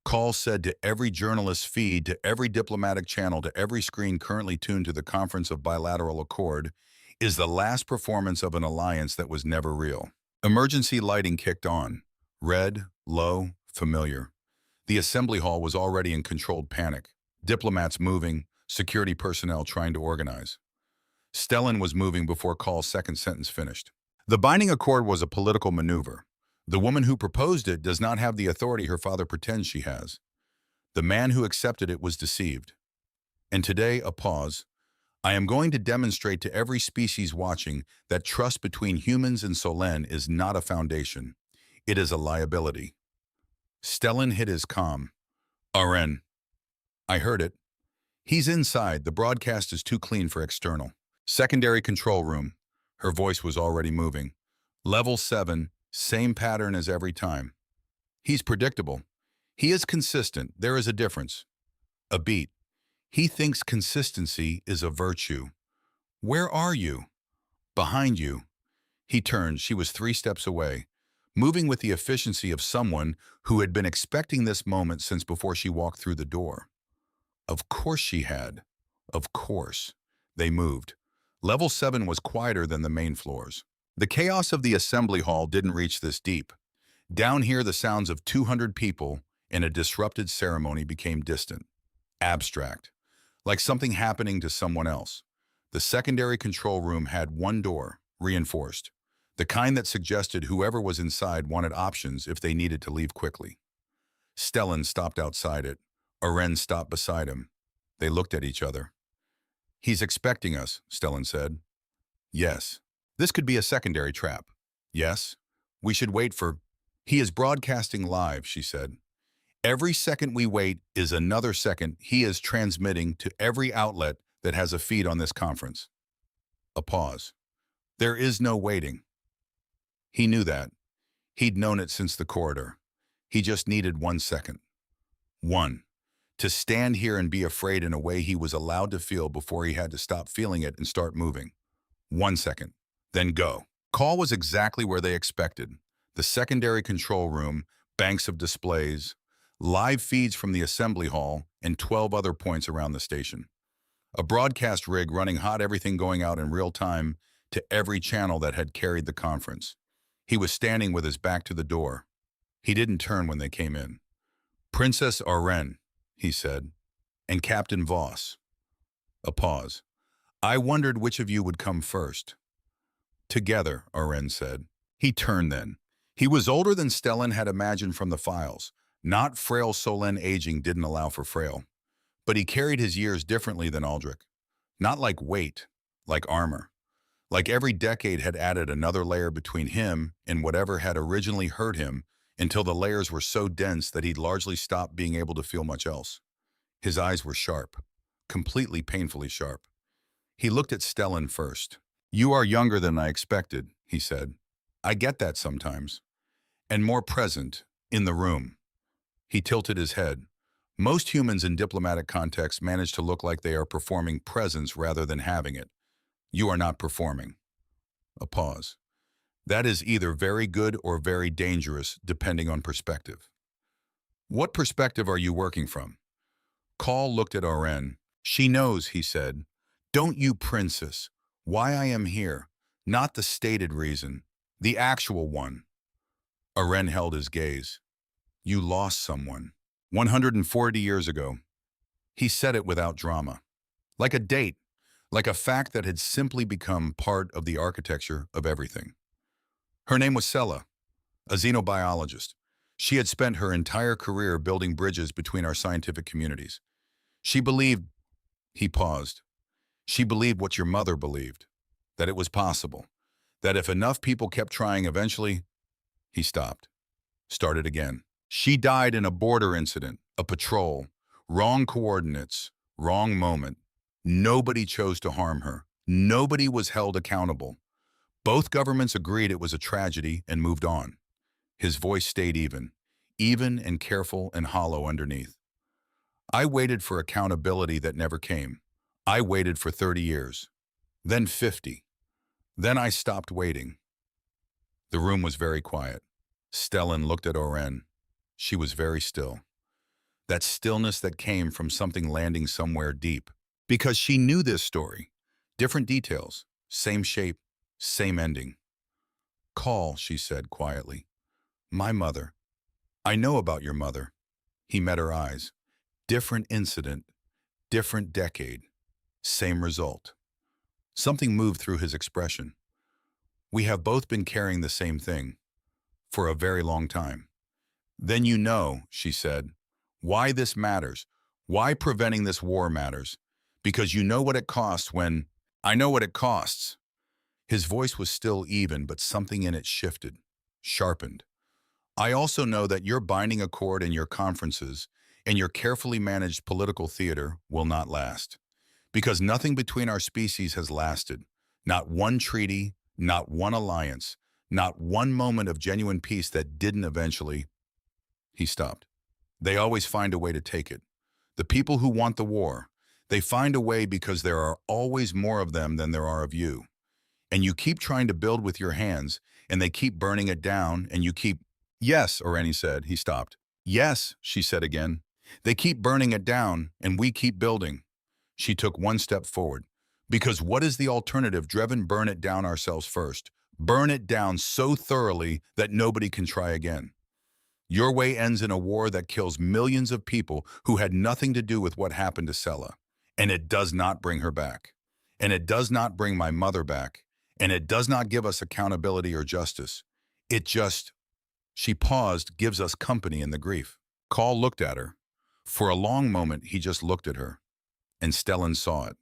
Call said to every journalist feed, to every diplomatic channel, to every screen currently tuned to the Conference of Bilateral Accord, is the last performance of an alliance that was never real. Emergency lighting kicked on. Red, low, familiar. The assembly hall was already in controlled panic. Diplomats moving, security personnel trying to organize. Stellan was moving before Call's second sentence finished. The binding accord was a political maneuver. The woman who proposed it does not have the authority her father pretends she has. The man who accepted it was deceived. And today, a pause. I am going to demonstrate to every species watching that trust between humans and Solène is not a foundation. It is a liability. Stellan hid his calm. Oren. I heard it. He's inside. The broadcast is too clean for external. Secondary control room. Her voice was already moving. Level 7, same pattern as every time. He's predictable. He is consistent. There is a difference. A beat. He thinks consistency is a virtue. Where are you? Behind you. He turned. She was 3 steps away, moving with the efficiency of someone who had been expecting this moment since before she walked through the door. Of course she had. Of course. They moved. Level 7 was quieter than the main floors. The chaos of the assembly hall didn't reach this deep. Down here, the sounds of 200 people in a disrupted ceremony became distant, abstract, like something happening to someone else. The secondary control room had one door, reinforced, the kind that suggested whoever was inside wanted options if they needed to leave quickly. Stellan stopped outside it. Oren stopped beside him. They looked at each other. "He's expecting us," Stellan said. "Yes. This could be a secondary trap." "Yes. We should wait for—" "He is broadcasting live," she said. "Every second we wait is another second he is transmitting to every outlet that has a feed on this conference." A pause. "There is no waiting." He knew that. He'd known it since the corridor. He just needed 1 second. One. To stand here and be afraid in a way he was allowed to feel before he had to stop feeling it and start moving. 1 second. Then go. Call was exactly where they expected. The secondary control room, banks of displays, live feeds from the assembly hall, and 12 other points around the station. A broadcast rig running hot, everything going out in real time to every channel that had carried the conference. He was standing with his back to the door. He didn't turn when they came in. "Princess Oren," he said, "and Captain Voss." A pause. "I wondered which of you would come first." "Together," Oren said. He turned then. He was older than Stellan had imagined from the files. Not frail Solen aging didn't allow for frail. But he carried his years differently than Aldrich. Not like weight, like armor. Like every decade had added another layer between him and whatever had originally hurt him, until the layers were so dense that he'd largely stopped being able to feel much else. His eyes were sharp, completely painfully sharp. He looked at Stellan first. "You are younger than I expected," he said. "I get that sometimes. And more present, in the room." He tilted his head. Most humans in diplomatic contexts manage to look like they are performing presence rather than having it. You are not performing. A pause. That is either very good or very dangerous, depending on perspective. "What perspective are you working from?" Call looked at Oren. "She knows," he said. "Don't you, princess? Why I am here. Not the stated reason. The actual one." Oren held his gaze. "You lost someone. 140 years ago." He said it without drama. Like a date. Like a fact that had simply become part of the architecture of everything. Her name was Sela, a xenobiologist. She had spent her entire career building bridges between our scientific communities. She believed— He paused. "She believed what your mother believed, that it was possible, that if enough people kept trying eventually—" He stopped. Started again. "She died in a border incident, a patrol, wrong coordinates, wrong moment. Nobody chose to harm her. Nobody was held accountable. Both governments agreed it was a tragedy and moved on." His voice stayed even and careful and hollow underneath. "I waited for accountability that never came. I waited for 30 years. Then 50. Then I stopped waiting." The room was very quiet. Stellan looked at Oren. She was very still. That stillness that came from something landing somewhere deep. Because she knew this story. Different details, same shape, same ending. "Call," she said quietly. "My mother. I know about your mother." He met her eyes. Different incident, different decade, same result. Something moved through his expression. "We have both been carrying the same thing. For a very long time." "Then you know," she said, "why this matters, why preventing this war matters. Because you know what it costs when—" "I know what it costs." His voice was still even, but something in it shifted, sharpened. "I also know that your binding accord and your conferences and your carefully managed political theater will not last. Because nothing between our species has lasted. Not one treaty, not one alliance, not one moment of genuine peace that didn't eventually—" He stopped. "They always find a way to take it. The people who want the war, they find a way because there are always more of them than there are of you. And you keep trying to build with your hands, and they keep burning it down, and you keep—" "Yes," Oreni said. He stopped. "Yes," she said again. "They keep burning it down, and we keep building." She took one step forward. "Because what is the alternative? Driven burn it down ourselves first. Burn it down so thoroughly that nobody can try again. Your way ends in a war that kills millions of people who had nothing to do with what happened to Sela. And it does not bring her back. And it does not bring my mother back. And it does not give us accountability or justice. It just, she paused, gives us company in the grief. Call looked at her. For a long moment, he just looked at her. And Stellan saw it.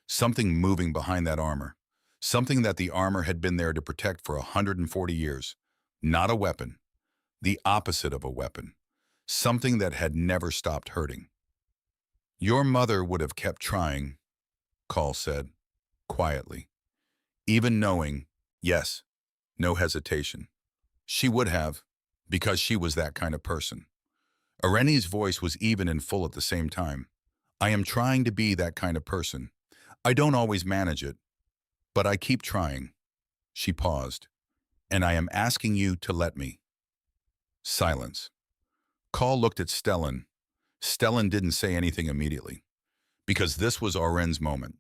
Something moving behind that armor. Something that the armor had been there to protect for 140 years. Not a weapon. The opposite of a weapon. Something that had never stopped hurting. Your mother would have kept trying, Call said, quietly. Even knowing, yes, no hesitation. She would have, because she was that kind of person. Ireni's voice was even and full at the same time. I am trying to be that kind of person. I don't always manage it, but I keep trying. She paused. And I am asking you to let me. Silence. Call looked at Stellan. Stellan didn't say anything immediately. Because this was Oren's moment.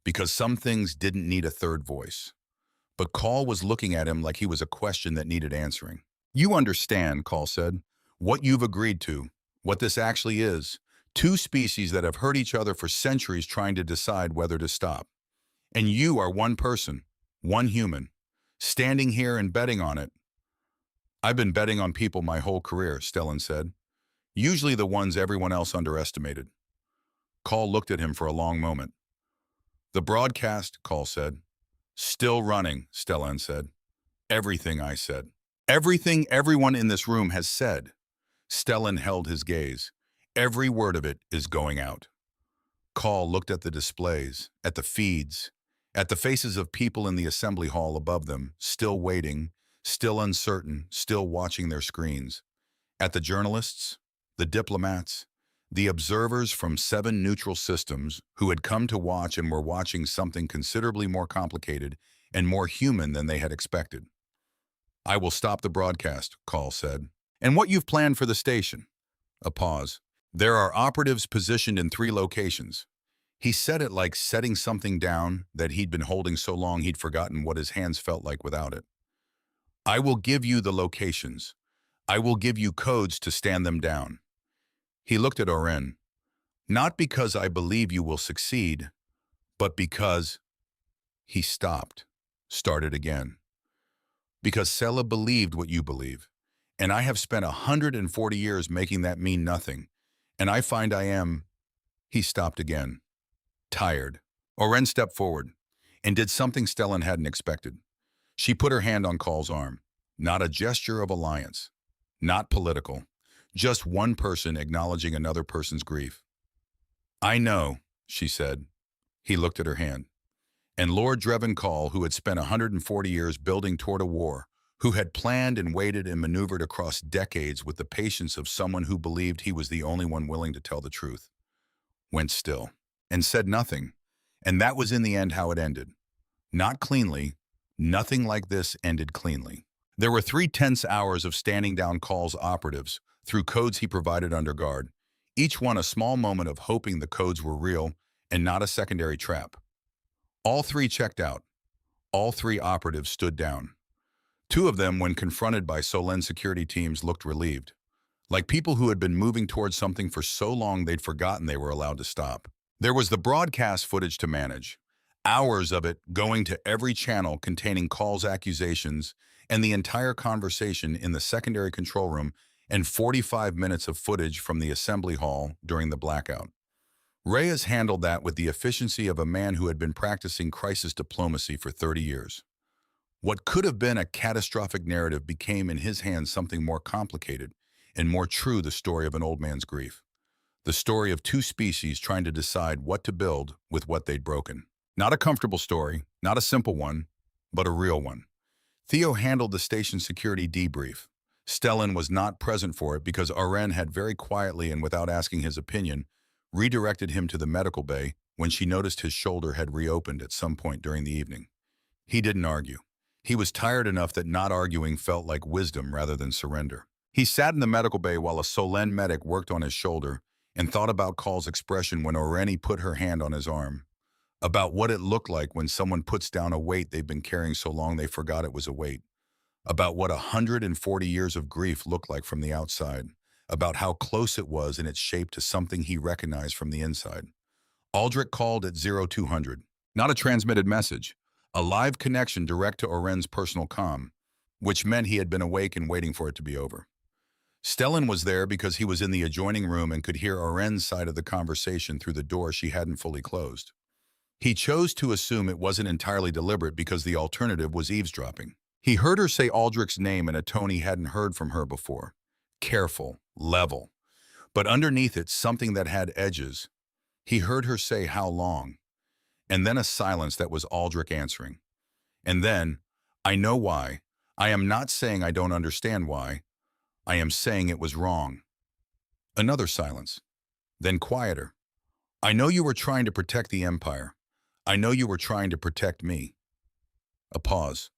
Because some things didn't need a third voice. But Call was looking at him like he was a question that needed answering. You understand, Call said, what you've agreed to, what this actually is. Two species that have hurt each other for centuries trying to decide whether to stop. And you are one person, one human, standing here and betting on it. I've been betting on people my whole career, Stellan said. Usually the ones everyone else underestimated. Call looked at him for a long moment. The broadcast, Call said. Still running, Stellan said. Everything I said. Everything everyone in this room has said. Stellan held his gaze. Every word of it is going out. Call looked at the displays, at the feeds, at the faces of people in the assembly hall above them, still waiting, still uncertain, still watching their screens. At the journalists, the diplomats, the observers from 7 neutral systems who had come to watch and were watching something considerably more complicated and more human than they had expected. I will stop the broadcast, Call said. And what you've planned for the station? A pause. There are operatives positioned in 3 locations. He said it like setting something down that he'd been holding so long he'd forgotten what his hands felt like without it. I will give you the locations. I will give you codes to stand them down. He looked at Oren. Not because I believe you will succeed, but because... He stopped, started again. Because Sela believed what you believe, and I have spent 140 years making that mean nothing, and I find I am... He stopped again. Tired. Oren stepped forward and did something Stellan hadn't expected. She put her hand on Call's arm. Not a gesture of alliance. Not political. Just one person acknowledging another person's grief. I know, she said. He looked at her hand. And Lord Drevin Call, who had spent 140 years building toward a war, who had planned and waited and maneuvered across decades with the patience of someone who believed he was the only one willing to tell the truth, went still and said nothing. And that was in the end how it ended. Not cleanly. Nothing like this ended cleanly. There were 3 tense hours of standing down Call's operatives through codes he provided under guard, each one a small moment of hoping the codes were real and not a secondary trap. All 3 checked out. All 3 operatives stood down. 2 of them, when confronted by Solen security teams, looked relieved, like people who had been moving towards something for so long they'd forgotten they were allowed to stop. There was the broadcast footage to manage, hours of it going to every channel containing Call's accusations and the entire conversation in the secondary control room, and 45 minutes of footage from the assembly hall during the blackout. Reyes handled that with the efficiency of a man who had been practicing crisis diplomacy for 30 years. What could have been a catastrophic narrative became in his hands something more complicated and more true, the story of an old man's grief. The story of 2 species trying to decide what to build with what they'd broken. Not a comfortable story, not a simple one, but a real one. Theo handled the station security debrief. Stellan was not present for it because Oren had very quietly and without asking his opinion redirected him to the medical bay when she noticed his shoulder had reopened at some point during the evening. He didn't argue. He was tired enough that not arguing felt like wisdom rather than surrender. He sat in the medical bay while a Solen medic worked on his shoulder and thought about Call's expression when Oreni put her hand on his arm. about what it looked like when someone puts down a weight they've been carrying so long they forgot it was a weight, about what 140 years of grief looked like from the outside, about how close it was in its shape to something he recognized from the inside. Aldrich called at 0200, not a transmitted message, a live connection direct to Oren's personal comm, which meant he had been awake and waiting for it to be over. Stellan was there because he was in the adjoining room and could hear Oren's side of the conversation through the door she hadn't fully closed. He chose to assume it wasn't entirely deliberate because the alternative was eavesdropping. He heard her say Aldrich's name in a tone he hadn't heard from her before. Careful, level. But underneath it, something that had edges. He heard her say, "How long?" And then a silence that was Aldrich answering. And then, "I know why. I am not saying I don't understand why. I am saying it was wrong." Another silence. Then quieter. "I know you were trying to protect the Empire. I know you were trying to protect me." A pause.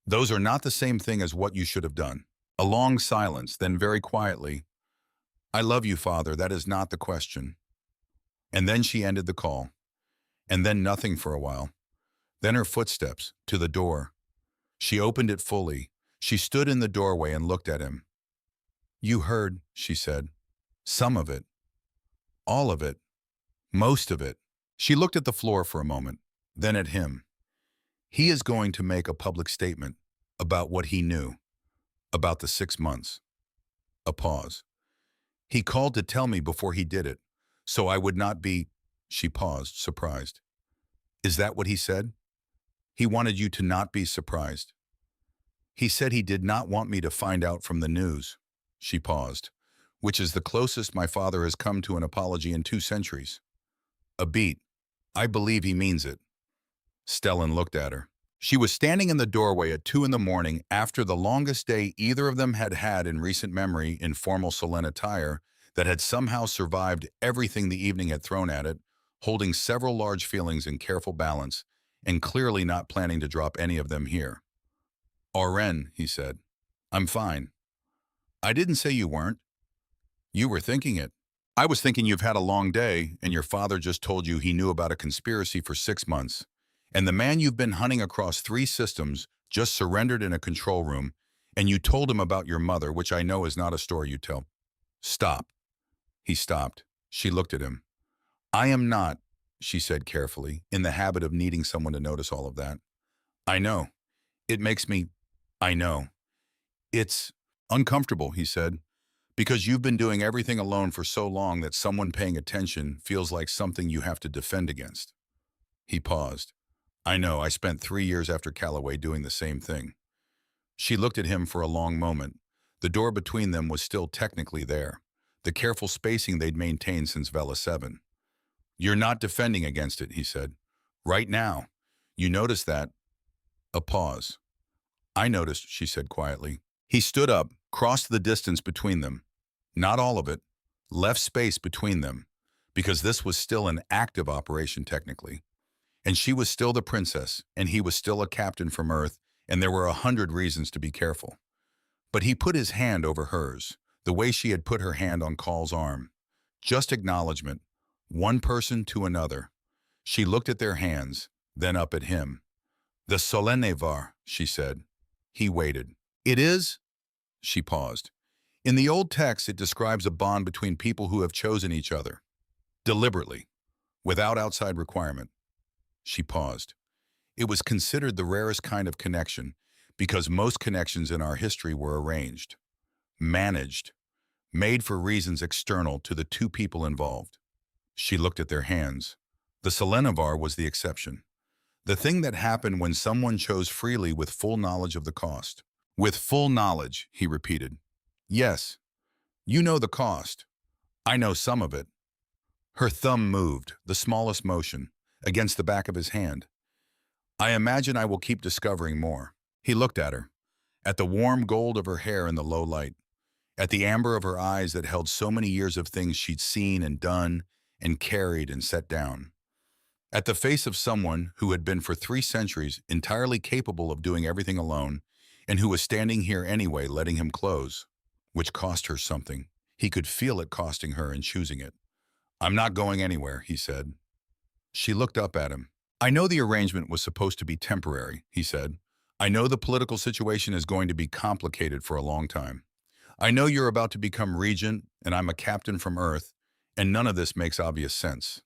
"Those are not the same thing as what you should have done." A long silence, then very quietly, "I love you, Father, that is not the question." And then she ended the call. And then nothing for a while. Then her footsteps, to the door. She opened it fully. She stood in the doorway and looked at him. "You heard," she said. "Some of it. All of it. Most of it." She looked at the floor for a moment, then at him. He is going to make a public statement about what he knew, about the 6 months. A pause. "He called to tell me before he did it, so I would not be—" She paused, surprised. "Is that what he said? He wanted you to not be surprised." "He said he did not want me to find out from the news." She paused, "which is the closest my father has come to an apology in 2 centuries. A beat. I believe he means it." Stellan looked at her. She was standing in the doorway at 2 in the morning after the longest day either of them had had in recent memory in formal Solent attire that had somehow survived everything the evening had thrown at it, holding several large feelings in careful balance, and clearly not planning to drop any of them here. "Oren," he said, "I'm fine." "I didn't say you weren't. You were thinking it. I was thinking you've had a long day, and your father just told you he knew about a conspiracy for 6 months. And the man you've been hunting across 3 systems just surrendered in a control room, and you told him about your mother, which I know is not a story you tell." "Stop." He stopped. She looked at him. "I am not," she said carefully, "in the habit of needing someone to notice all of that. I know. It makes me— I know. It's uncomfortable," he said, "because you've been doing everything alone for so long that someone paying attention feels like something you have to defend against." He paused. "I know, I spent 3 years after Calloway doing the same thing." She looked at him for a long moment. The door between them was still technically there, the careful spacing they'd maintained since Vela 7. "You're not defending against it," he said. "Right now. You notice that." A pause. "I noticed," she said quietly. He stood up, crossed the distance between them. Not all of it. Left space between them, because this was still an active operation technically. And she was still the princess, and he was still a captain from Earth, and there were 100 reasons to be careful. But he put his hand over hers, the way she had put her hand on Call's arm. Just acknowledgement, one person to another. She looked at their hands, then up at him. "The Solenevar," she said. He waited. "It is?" She paused. "In the old text, it describes a bond between people who have chosen each other. Deliberately. Without outside requirement." She paused. "It was considered the rarest kind of connection because most connections in our history were arranged, managed, made for reasons external to the two people involved." She looked at their hands. The Selenovar was the exception. The thing that happened when someone chose freely with full knowledge of the cost. "With full knowledge," he repeated. "Yes. You know the cost. I know some of it." Her thumb moved, the smallest motion, against the back of his hand. "I imagine I will keep discovering more." He looked at her, at the warm gold of her hair in the low light, at the amber of her eyes that held so many years of things she'd seen and done and carried and set down, at the face of someone who had been for 3 centuries entirely capable of doing everything alone and who was standing here anyway letting him close, which cost her something. He could feel it costing her in choosing it. "I'm not going anywhere," he said. She looked up at him. I know the arrangement was supposed to be temporary, he said. I know the political situation is going to be complicated for a long time. I know you're about to become regent, and I'm a captain from Earth, and none of this makes obvious sense.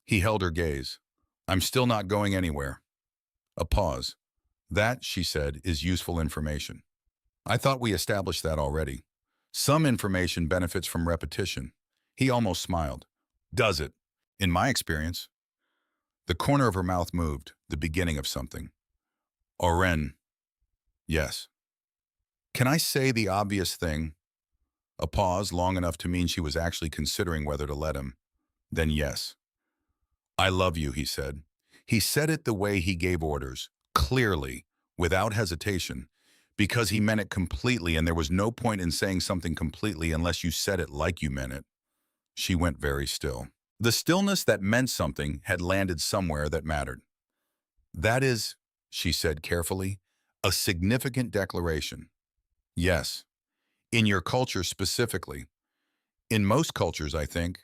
He held her gaze. I'm still not going anywhere. A pause. That, she said, is useful information. I thought we established that already. Some information benefits from repetition. He almost smiled. Does it? In my experience. The corner of her mouth moved, the beginning of something. Oren. Yes. Can I say the obvious thing? A pause long enough to mean she was actually considering whether to let him. Then yes. I love you, he said. He said it the way he gave orders, clearly, without hesitation, because he meant it completely, and there was no point in saying something completely unless you said it like you meant it. She went very still. The stillness that meant something had landed somewhere that mattered. That is, she said carefully, a significant declaration. Yes. In your culture specifically. In most cultures, I think,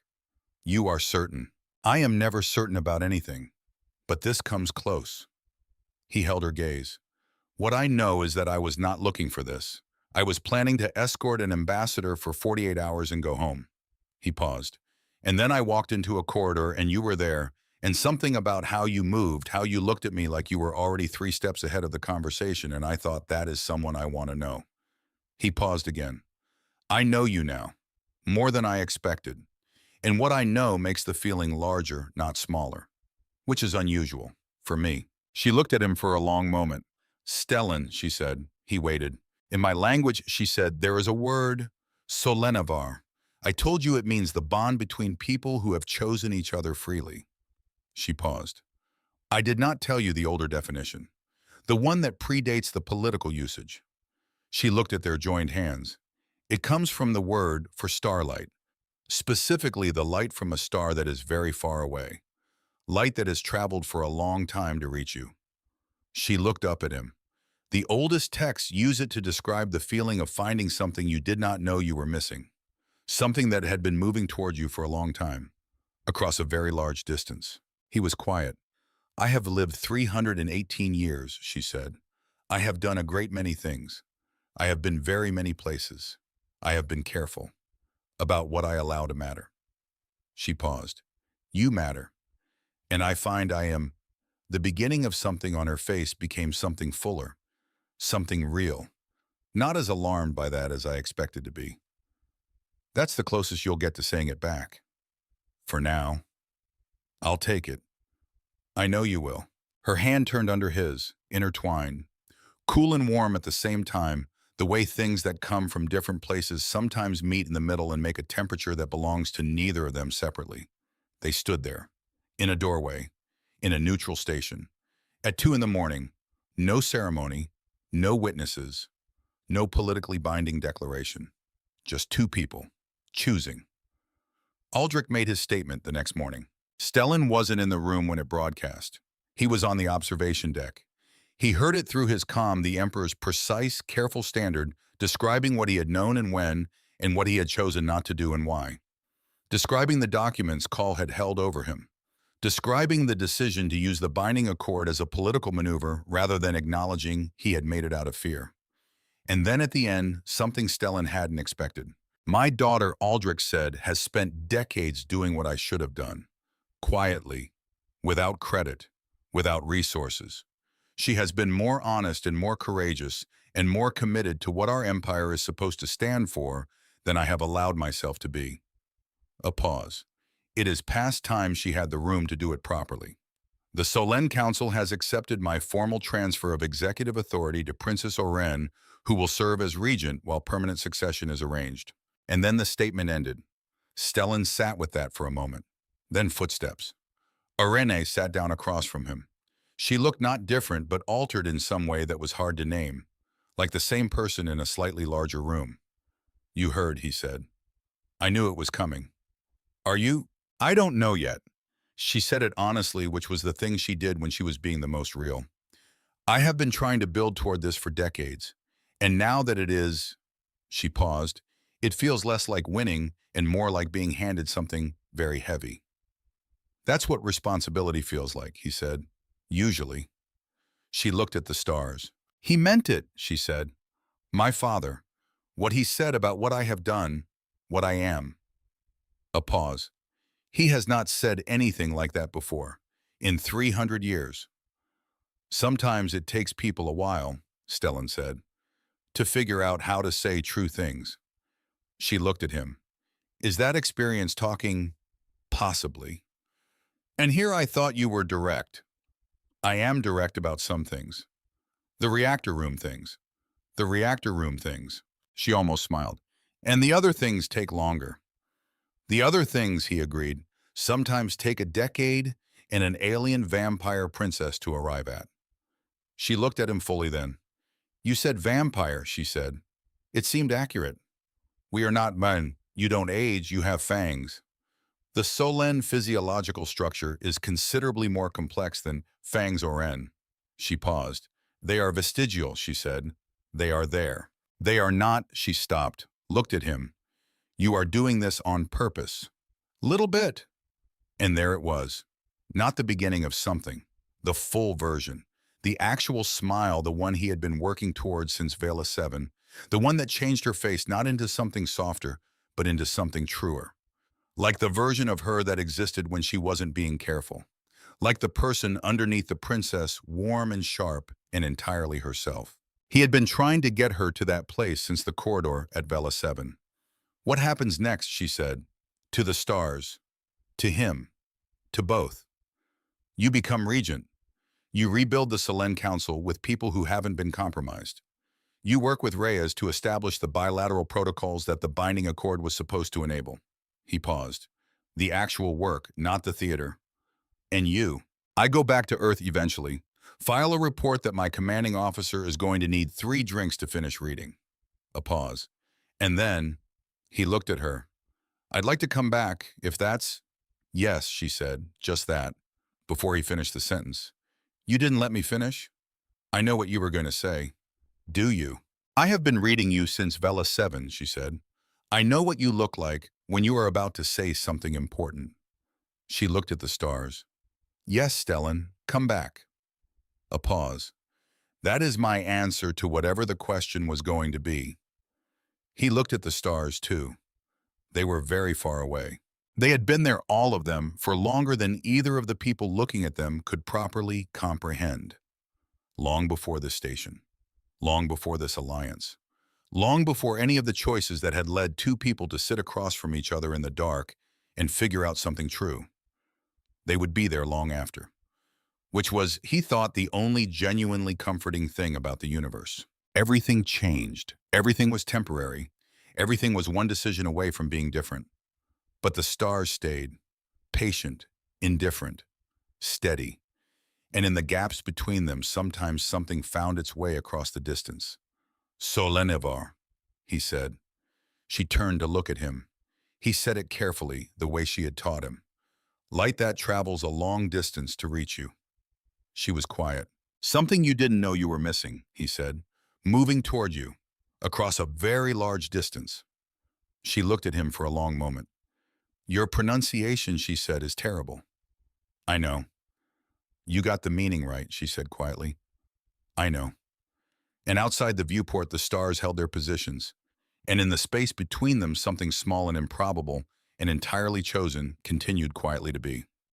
you are certain. I am never certain about anything, but this comes close. He held her gaze. What I know is that I was not looking for this. I was planning to escort an ambassador for 48 hours and go home. He paused. And then I walked into a corridor and you were there, and something about how you moved, how you looked at me like you were already 3 steps ahead of the conversation, and I thought that is someone I want to know. He paused again. I know you now, more than I expected. And what I know makes the feeling larger, not smaller, which is unusual, for me. She looked at him for a long moment. Stellan, she said. He waited. In my language, she said, there is a word, solenavar. I told you it means the bond between people who have chosen each other freely. She paused. I did not tell you the older definition, the one that predates the political usage. She looked at their joined hands. It comes from the word for starlight, specifically the light from a star that is very far away, light that has traveled for a long time to reach you. She looked up at him. The oldest texts use it to describe the feeling of finding something you did not know you were missing, something that had been moving toward you for a long time, across a very large distance. He was quiet. I have lived 318 years, she said. I have done a great many things. I have been very many places. I have been careful about what I allow to matter. She paused. You matter. And I find I am. The beginning of something on her face became something fuller, something real. Not as alarmed by that as I expected to be. That's the closest you'll get to saying it back. For now. I'll take it. I know you will. Her hand turned under his, intertwined. Cool and warm at the same time, the way things that come from different places sometimes meet in the middle and make a temperature that belongs to neither of them separately. They stood there, in a doorway, in a neutral station. At 2 in the morning, no ceremony, no witnesses, no politically binding declaration. Just 2 people, choosing. Aldrich made his statement the next morning. Stellan wasn't in the room when it broadcast. He was on the observation deck. He heard it through his comm, the Emperor's precise, careful standard, describing what he had known and when, and what he had chosen not to do and why. Describing the documents Call had held over him. Describing the decision to use the binding accord as a political maneuver rather than acknowledging he had made it out of fear. And then at the end, something Stellan hadn't expected. My daughter, Aldrich said, has spent decades doing what I should have done. Quietly, without credit, without resources. She has been more honest and more courageous and more committed to what our empire is supposed to stand for than I have allowed myself to be. A pause. It is past time she had the room to do it properly. The Solen Council has accepted my formal transfer of executive authority to Princess Oren, who will serve as regent while permanent succession is arranged. And then the statement ended. Stellan sat with that for a moment. Then footsteps. Irene sat down across from him. She looked not different but altered in some way that was hard to name, like the same person in a slightly larger room. You heard, he said. I knew it was coming. Are you? I don't know yet. She said it honestly, which was the thing she did when she was being the most real. I have been trying to build toward this for decades, and now that it is, she paused, it feels less like winning and more like being handed something very heavy. That's what responsibility feels like, he said. Usually. She looked at the stars. He meant it, she said. My father. What he said about what I have done, what I am. A pause. He has not said anything like that before. In 300 years. Sometimes it takes people a while, Stellan said, to figure out how to say true things. She looked at him. Is that experience talking? Possibly. And here I thought you were direct. I am direct about some things. The reactor room things. The reactor room things. She almost smiled. And the other things take longer. The other things, he agreed, sometimes take a decade and an alien vampire princess to arrive at. She looked at him fully then. You said vampire, she said. It seemed accurate. We are not men. You don't age, you have fangs. The Solen physiological structure is considerably more complex than fangs or en. She paused. They are vestigial, she said. They are there. They are not, she stopped, looked at him. You are doing this on purpose. Little bit. And there it was. Not the beginning of something. The full version. The actual smile, the one he had been working towards since Vela 7. The one that changed her face not into something softer, but into something truer. Like the version of her that existed when she wasn't being careful. Like the person underneath the princess, warm and sharp and entirely herself. He had been trying to get her to that place since the corridor at Vela 7. What happens next, she said. To the stars. To him. To both. You become regent. You rebuild the Solen Council with people who haven't been compromised. You work with Reyes to establish the bilateral protocols that the binding accord was supposed to enable. He paused. The actual work, not the theater. And you. I go back to Earth eventually. File a report that my commanding officer is going to need 3 drinks to finish reading. A pause. And then, he looked at her. I'd like to come back, if that's... Yes, she said, just that, before he finished the sentence. You didn't let me finish? I know what you were going to say. Do you? I have been reading you since Vela 7, she said. I know what you look like when you are about to say something important. She looked at the stars. Yes, Stellan, come back. A pause. That is my answer to whatever the question was going to be. He looked at the stars, too. They were very far away. They had been there, all of them, for longer than either of the people looking at them could properly comprehend. Long before this station. Long before this alliance. Long before any of the choices that had led 2 people to sit across from each other in the dark and figure out something true. They would be there long after. Which was, he thought, the only genuinely comforting thing about the universe. Everything changed. Everything was temporary. Everything was one decision away from being different. But the stars stayed, patient, indifferent, steady. And in the gaps between them, sometimes something found its way across the distance. Solenivar, he said. She turned to look at him. He said it carefully, the way she had taught him. Light that travels a long distance to reach you. She was quiet. Something you didn't know you were missing, he said, moving toward you, across a very large distance. She looked at him for a long moment. Your pronunciation, she said, is terrible. I know. You got the meaning right, she said quietly. I know. And outside the viewport, the stars held their positions, and in the space between them, something small and improbable and entirely chosen continued quietly to be.